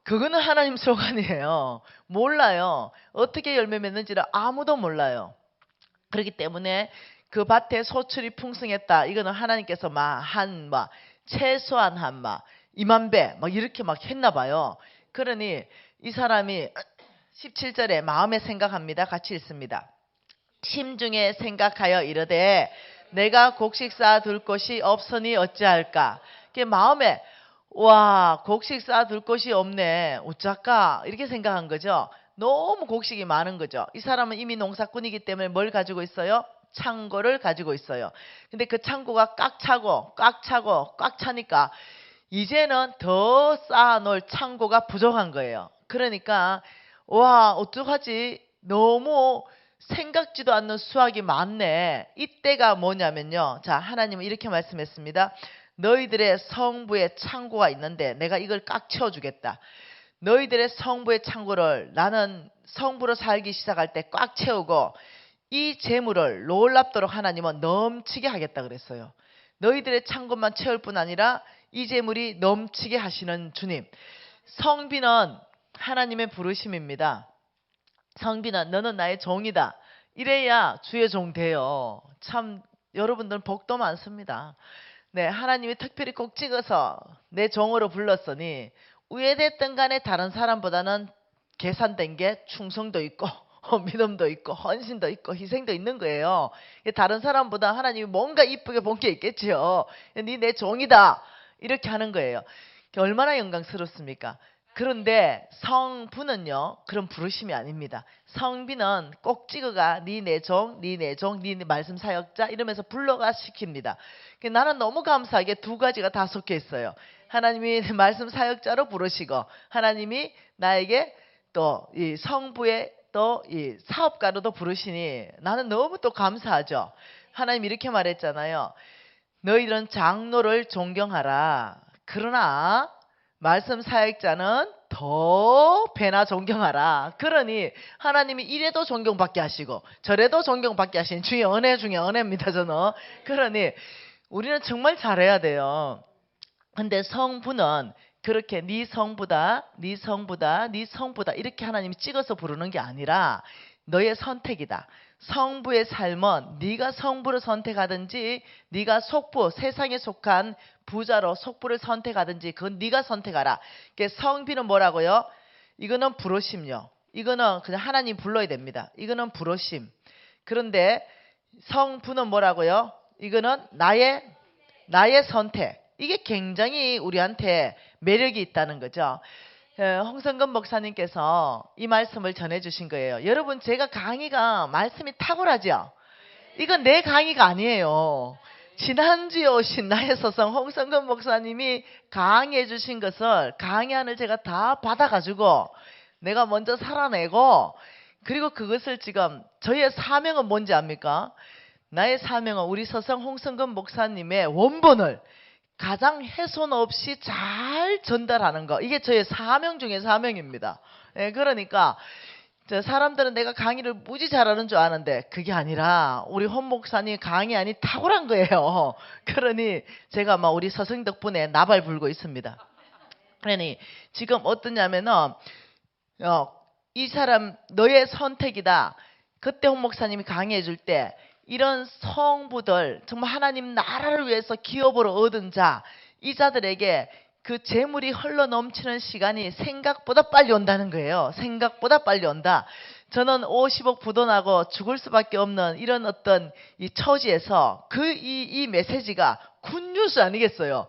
그거는 하나님 소관이에요. 몰라요. 어떻게 열매 맺는지를 아무도 몰라요. 그렇기 때문에 그 밭에 소출이 풍성했다. 이거는 하나님께서 최소한 2만 배 이렇게 했나 봐요. 그러니 이 사람이 17절에 마음에 생각합니다. 같이 읽습니다. 심중에 생각하여 이르되 내가 곡식 쌓아둘 곳이 없으니 어찌할까. 마음에 와 곡식 쌓아둘 곳이 없네. 어쩔까 이렇게 생각한 거죠. 너무 곡식이 많은 거죠. 이 사람은 이미 농사꾼이기 때문에 뭘 가지고 있어요? 창고를 가지고 있어요. 근데 그 창고가 꽉 차니까 이제는 더 쌓아놓을 창고가 부족한 거예요. 그러니까 와 어떡하지? 너무 생각지도 않는 수확이 많네. 이때가 뭐냐면요. 자, 하나님은 이렇게 말씀했습니다. 너희들의 성부에 창고가 있는데 내가 이걸 꽉 채워주겠다. 너희들의 성부의 창고를 나는 성부로 살기 시작할 때 꽉 채우고 이 재물을 놀랍도록 하나님은 넘치게 하겠다 그랬어요. 너희들의 창고만 채울 뿐 아니라 이 재물이 넘치게 하시는 주님. 성비는 하나님의 부르심입니다. 성빈아 너는 나의 종이다. 이래야 주의 종 돼요. 참 여러분들은 복도 많습니다. 네, 하나님이 특별히 꼭 찍어서 내 종으로 불렀으니 우애됐든 간에 다른 사람보다는 계산된 게 충성도 있고 믿음도 있고 헌신도 있고 희생도 있는 거예요. 다른 사람보다 하나님이 뭔가 이쁘게 본 게 있겠죠. 네 내 종이다 이렇게 하는 거예요. 얼마나 영광스럽습니까? 그런데 성부는요, 그런 부르심이 아닙니다. 성비는 꼭 찍어가 네 내 종, 네 내 종, 네 말씀 사역자 이러면서 불러가 시킵니다. 나는 너무 감사하게 두 가지가 다 섞여 있어요. 하나님이 말씀 사역자로 부르시고 하나님이 나에게 또 이 성부의 또 이 사업가로도 부르시니 나는 너무 또 감사하죠. 하나님 이렇게 말했잖아요. 너희들은 장로를 존경하라. 그러나 말씀 사역자는 더 배나 존경하라. 그러니 하나님이 이래도 존경받게 하시고 저래도 존경받게 하신 주의 은혜 중에 은혜입니다. 저는. 그러니 우리는 정말 잘해야 돼요. 근데 성부는 그렇게 네 성부다, 네 성부다, 네 성부다 이렇게 하나님이 찍어서 부르는 게 아니라 너의 선택이다. 성부의 삶은 네가 성부를 선택하든지 네가 속부, 세상에 속한 부자로 속부를 선택하든지 그건 네가 선택하라. 성비는 뭐라고요? 이거는 부르심요. 이거는 그냥 하나님 불러야 됩니다. 이거는 부르심. 그런데 성부는 뭐라고요? 이거는 나의 선택. 이게 굉장히 우리한테 매력이 있다는 거죠. 홍성근 목사님께서 이 말씀을 전해주신 거예요. 여러분 제가 강의가 말씀이 탁월하죠. 이건 내 강의가 아니에요. 지난주에 오신 나의 서성 홍성근 목사님이 강의해 주신 것을 강의안을 제가 다 받아가지고 내가 먼저 살아내고 그리고 그것을 지금 저희의 사명은 뭔지 압니까? 나의 사명은 우리 서성 홍성근 목사님의 원본을 가장 훼손 없이 잘 전달하는 거. 이게 저의 사명 중에 사명입니다. 그러니까 사람들은 내가 강의를 무지 잘하는 줄 아는데 그게 아니라 우리 홍 목사님 강의안이 탁월한 거예요. 그러니 제가 막 우리 서성 덕분에 나발 불고 있습니다. 그러니 지금 어떠냐면은 이 사람 너의 선택이다. 그때 홍 목사님이 강의해 줄 때 이런 성부들 정말 하나님 나라를 위해서 기업으로 얻은 자 이 자들에게 그 재물이 흘러 넘치는 시간이 생각보다 빨리 온다는 거예요. 생각보다 빨리 온다. 저는 50억 부도나고 죽을 수밖에 없는 이런 어떤 이 처지에서 이 메시지가 굿뉴스 아니겠어요.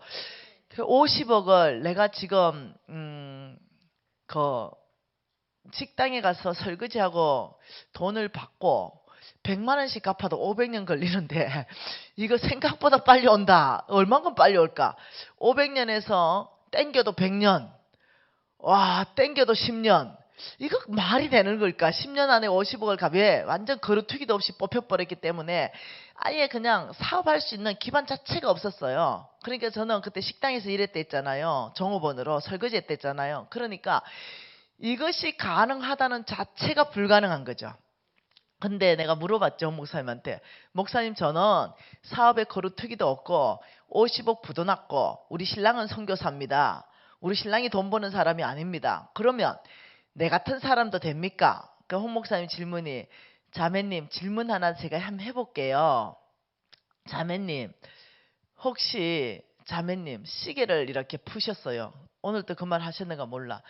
50억을 내가 지금 그 식당에 가서 설거지하고 돈을 받고 100만 원씩 갚아도 500년 걸리는데 이거 생각보다 빨리 온다. 얼만큼 빨리 올까? 500년에서 땡겨도 100년. 와, 땡겨도 10년. 이거 말이 되는 걸까? 10년 안에 50억을 값에 완전 거루투기도 없이 뽑혀버렸기 때문에 아예 그냥 사업할 수 있는 기반 자체가 없었어요. 그러니까 저는 그때 식당에서 일했다 했잖아요. 종업원으로 설거지 했잖아요. 그러니까 이것이 가능하다는 자체가 불가능한 거죠. 근데 내가 물어봤죠. 목사님한테. 목사님 저는 사업에 거루투기도 없고 50억 부도 났고 우리 신랑은 선교사입니다. 우리 신랑이 돈 버는 사람이 아닙니다. 그러면 내 같은 사람도 됩니까? 그 홍 목사님 질문이 자매님 질문 하나 제가 한번 해볼게요. 자매님 혹시 자매님 시계를 이렇게 푸셨어요. 오늘도 그 말 하셨는가 몰라.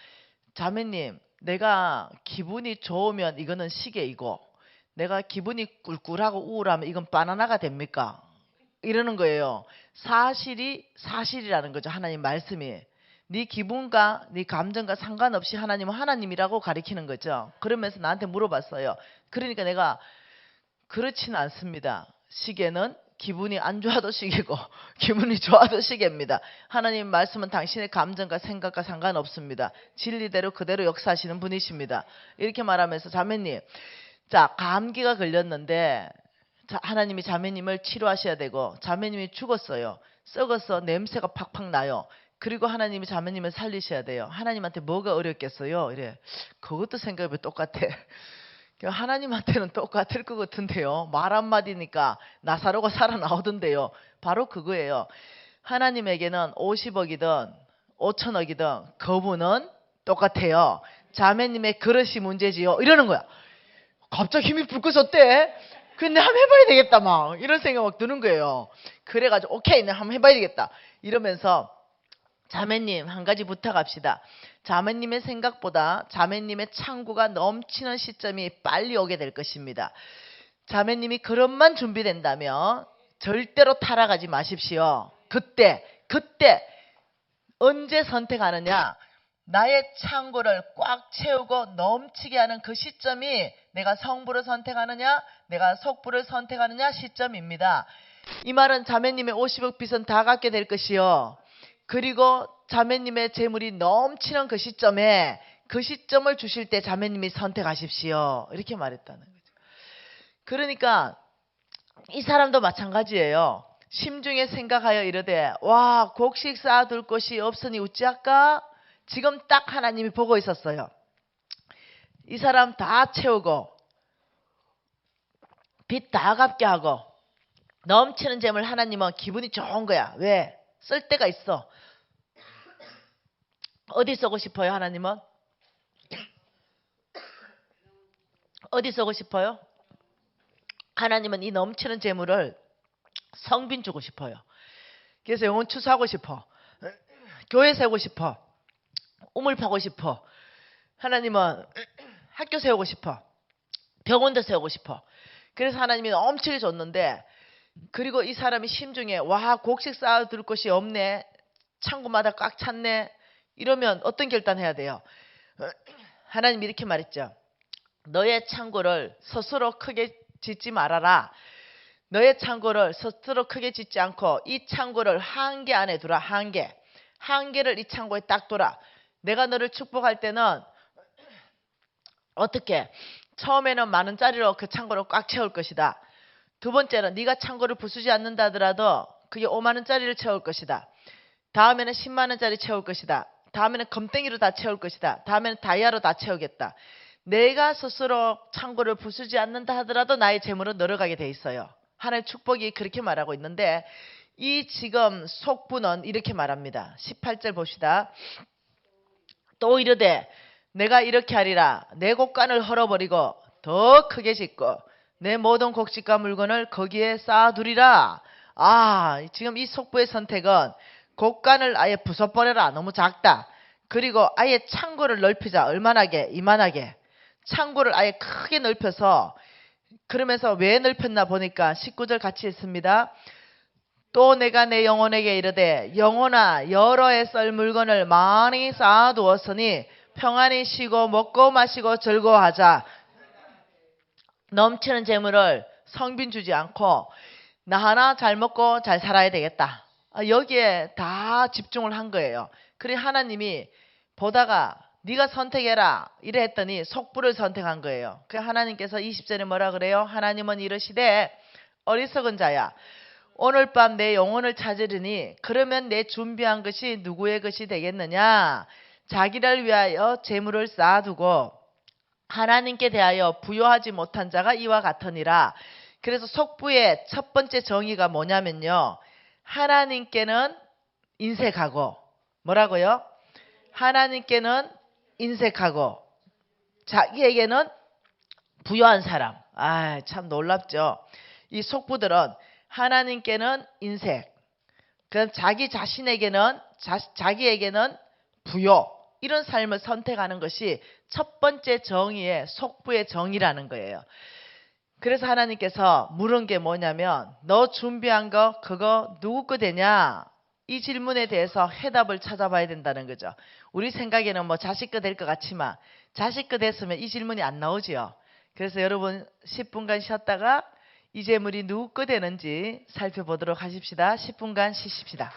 자매님 내가 기분이 좋으면 이거는 시계이고 내가 기분이 꿀꿀하고 우울하면 이건 바나나가 됩니까? 이러는 거예요. 사실이라는 거죠. 하나님 말씀이. 네 기분과 네 감정과 상관없이 하나님은 하나님이라고 가리키는 거죠. 그러면서 나한테 물어봤어요. 그러니까 내가 그렇지는 않습니다. 시계는 기분이 안 좋아도 시계고 기분이 좋아도 시계입니다. 하나님 말씀은 당신의 감정과 생각과 상관없습니다. 진리대로 그대로 역사하시는 분이십니다. 이렇게 말하면서 자매님 자, 감기가 걸렸는데 하나님이 자매님을 치료하셔야 되고 자매님이 죽었어요. 썩어서 냄새가 팍팍 나요. 그리고 하나님이 자매님을 살리셔야 돼요. 하나님한테 뭐가 어렵겠어요? 이래. 그것도 생각해보면 똑같아. 하나님한테는 똑같을 것 같은데요. 말 한마디니까 나사로가 살아나오던데요. 바로 그거예요. 하나님에게는 50억이든 5천억이든 거부는 똑같아요. 자매님의 그릇이 문제지요. 이러는 거야. 갑자기 힘이 불 꺼졌대. 근데 한번 해봐야 되겠다 막 이런 생각 막 드는 거예요. 그래가지고 오케이 내가 한번 해봐야 되겠다 이러면서 자매님 한 가지 부탁합시다. 자매님의 생각보다 자매님의 창구가 넘치는 시점이 빨리 오게 될 것입니다. 자매님이 그릇만 준비된다면 절대로 타락하지 마십시오. 그때 언제 선택하느냐. 나의 창고를 꽉 채우고 넘치게 하는 그 시점이 내가 성부를 선택하느냐 내가 속부를 선택하느냐 시점입니다. 이 말은 자매님의 50억 빚은 다 갚게 될 것이요. 그리고 자매님의 재물이 넘치는 그 시점에 그 시점을 주실 때 자매님이 선택하십시오. 이렇게 말했다는 거죠. 그러니까 이 사람도 마찬가지예요. 심중에 생각하여 이르되 와 곡식 쌓아둘 곳이 없으니 어찌할까? 지금 딱 하나님이 보고 있었어요. 이 사람 다 채우고 빚 다 갚게 하고 넘치는 재물 하나님은 기분이 좋은 거야. 왜? 쓸 데가 있어. 어디 쓰고 싶어요 하나님은? 어디 쓰고 싶어요? 하나님은 이 넘치는 재물을 성빈 주고 싶어요. 그래서 영혼 추수하고 싶어. 교회 세우고 싶어. 우물 파고 싶어. 하나님은 학교 세우고 싶어. 병원도 세우고 싶어. 그래서 하나님이 엄청나게 줬는데 그리고 이 사람이 심중에 와 곡식 쌓아둘 곳이 없네. 창고마다 꽉 찼네. 이러면 어떤 결단해야 돼요? 하나님이 이렇게 말했죠. 너의 창고를 스스로 크게 짓지 말아라. 너의 창고를 스스로 크게 짓지 않고 이 창고를 한계 안에 두라. 한계를 이 창고에 딱 둬라. 내가 너를 축복할 때는 어떻게? 처음에는 10,000원짜리로 그 창고를 꽉 채울 것이다. 두 번째는 네가 창고를 부수지 않는다 하더라도 그게 50,000원짜리를 채울 것이다. 다음에는 100,000원짜리 채울 것이다. 다음에는 금덩이로 다 채울 것이다. 다음에는 다이아로 다 채우겠다. 내가 스스로 창고를 부수지 않는다 하더라도 나의 재물은 늘어가게 돼 있어요. 하나님의 축복이 그렇게 말하고 있는데 이 지금 속부는 이렇게 말합니다. 18절 봅시다. 또 이르되 내가 이렇게 하리라. 내 곡간을 헐어버리고 더 크게 짓고 내 모든 곡식과 물건을 거기에 쌓아두리라. 지금 이 속부의 선택은 곡간을 아예 부숴버려라. 너무 작다. 그리고 아예 창고를 넓히자. 얼마나게? 이만하게. 창고를 아예 크게 넓혀서 그러면서 왜 넓혔나 보니까 19절 같이 있습니다. 또 내가 내 영혼에게 이르되 영혼아 여러 해 썰 물건을 많이 쌓아두었으니 평안히 쉬고 먹고 마시고 즐거워하자. 넘치는 재물을 성빈 주지 않고 나 하나 잘 먹고 잘 살아야 되겠다. 여기에 다 집중을 한 거예요. 그래 하나님이 보다가 네가 선택해라 이래 했더니 속부를 선택한 거예요. 그 하나님께서 20절에 뭐라 그래요? 하나님은 이르시되 어리석은 자야 오늘 밤 내 영혼을 찾으리니 그러면 내 준비한 것이 누구의 것이 되겠느냐? 자기를 위하여 재물을 쌓아두고 하나님께 대하여 부요하지 못한 자가 이와 같으니라. 그래서 속부의 첫 번째 정의가 뭐냐면요. 하나님께는 인색하고 뭐라고요? 하나님께는 인색하고 자기에게는 부요한 사람. 참 놀랍죠. 이 속부들은 하나님께는 인색, 그럼 자기 자신에게는 자기에게는 부요 이런 삶을 선택하는 것이 첫 번째 정의의 속부의 정의라는 거예요. 그래서 하나님께서 물은 게 뭐냐면 너 준비한 거 그거 누구 거 되냐? 이 질문에 대해서 해답을 찾아봐야 된다는 거죠. 우리 생각에는 뭐 자식 거 될 것 같지만 자식 거 됐으면 이 질문이 안 나오지요. 그래서 여러분 10분간 쉬었다가 이 재물이 누구 거 되는지 살펴보도록 하십시다. 10분간 쉬십시다.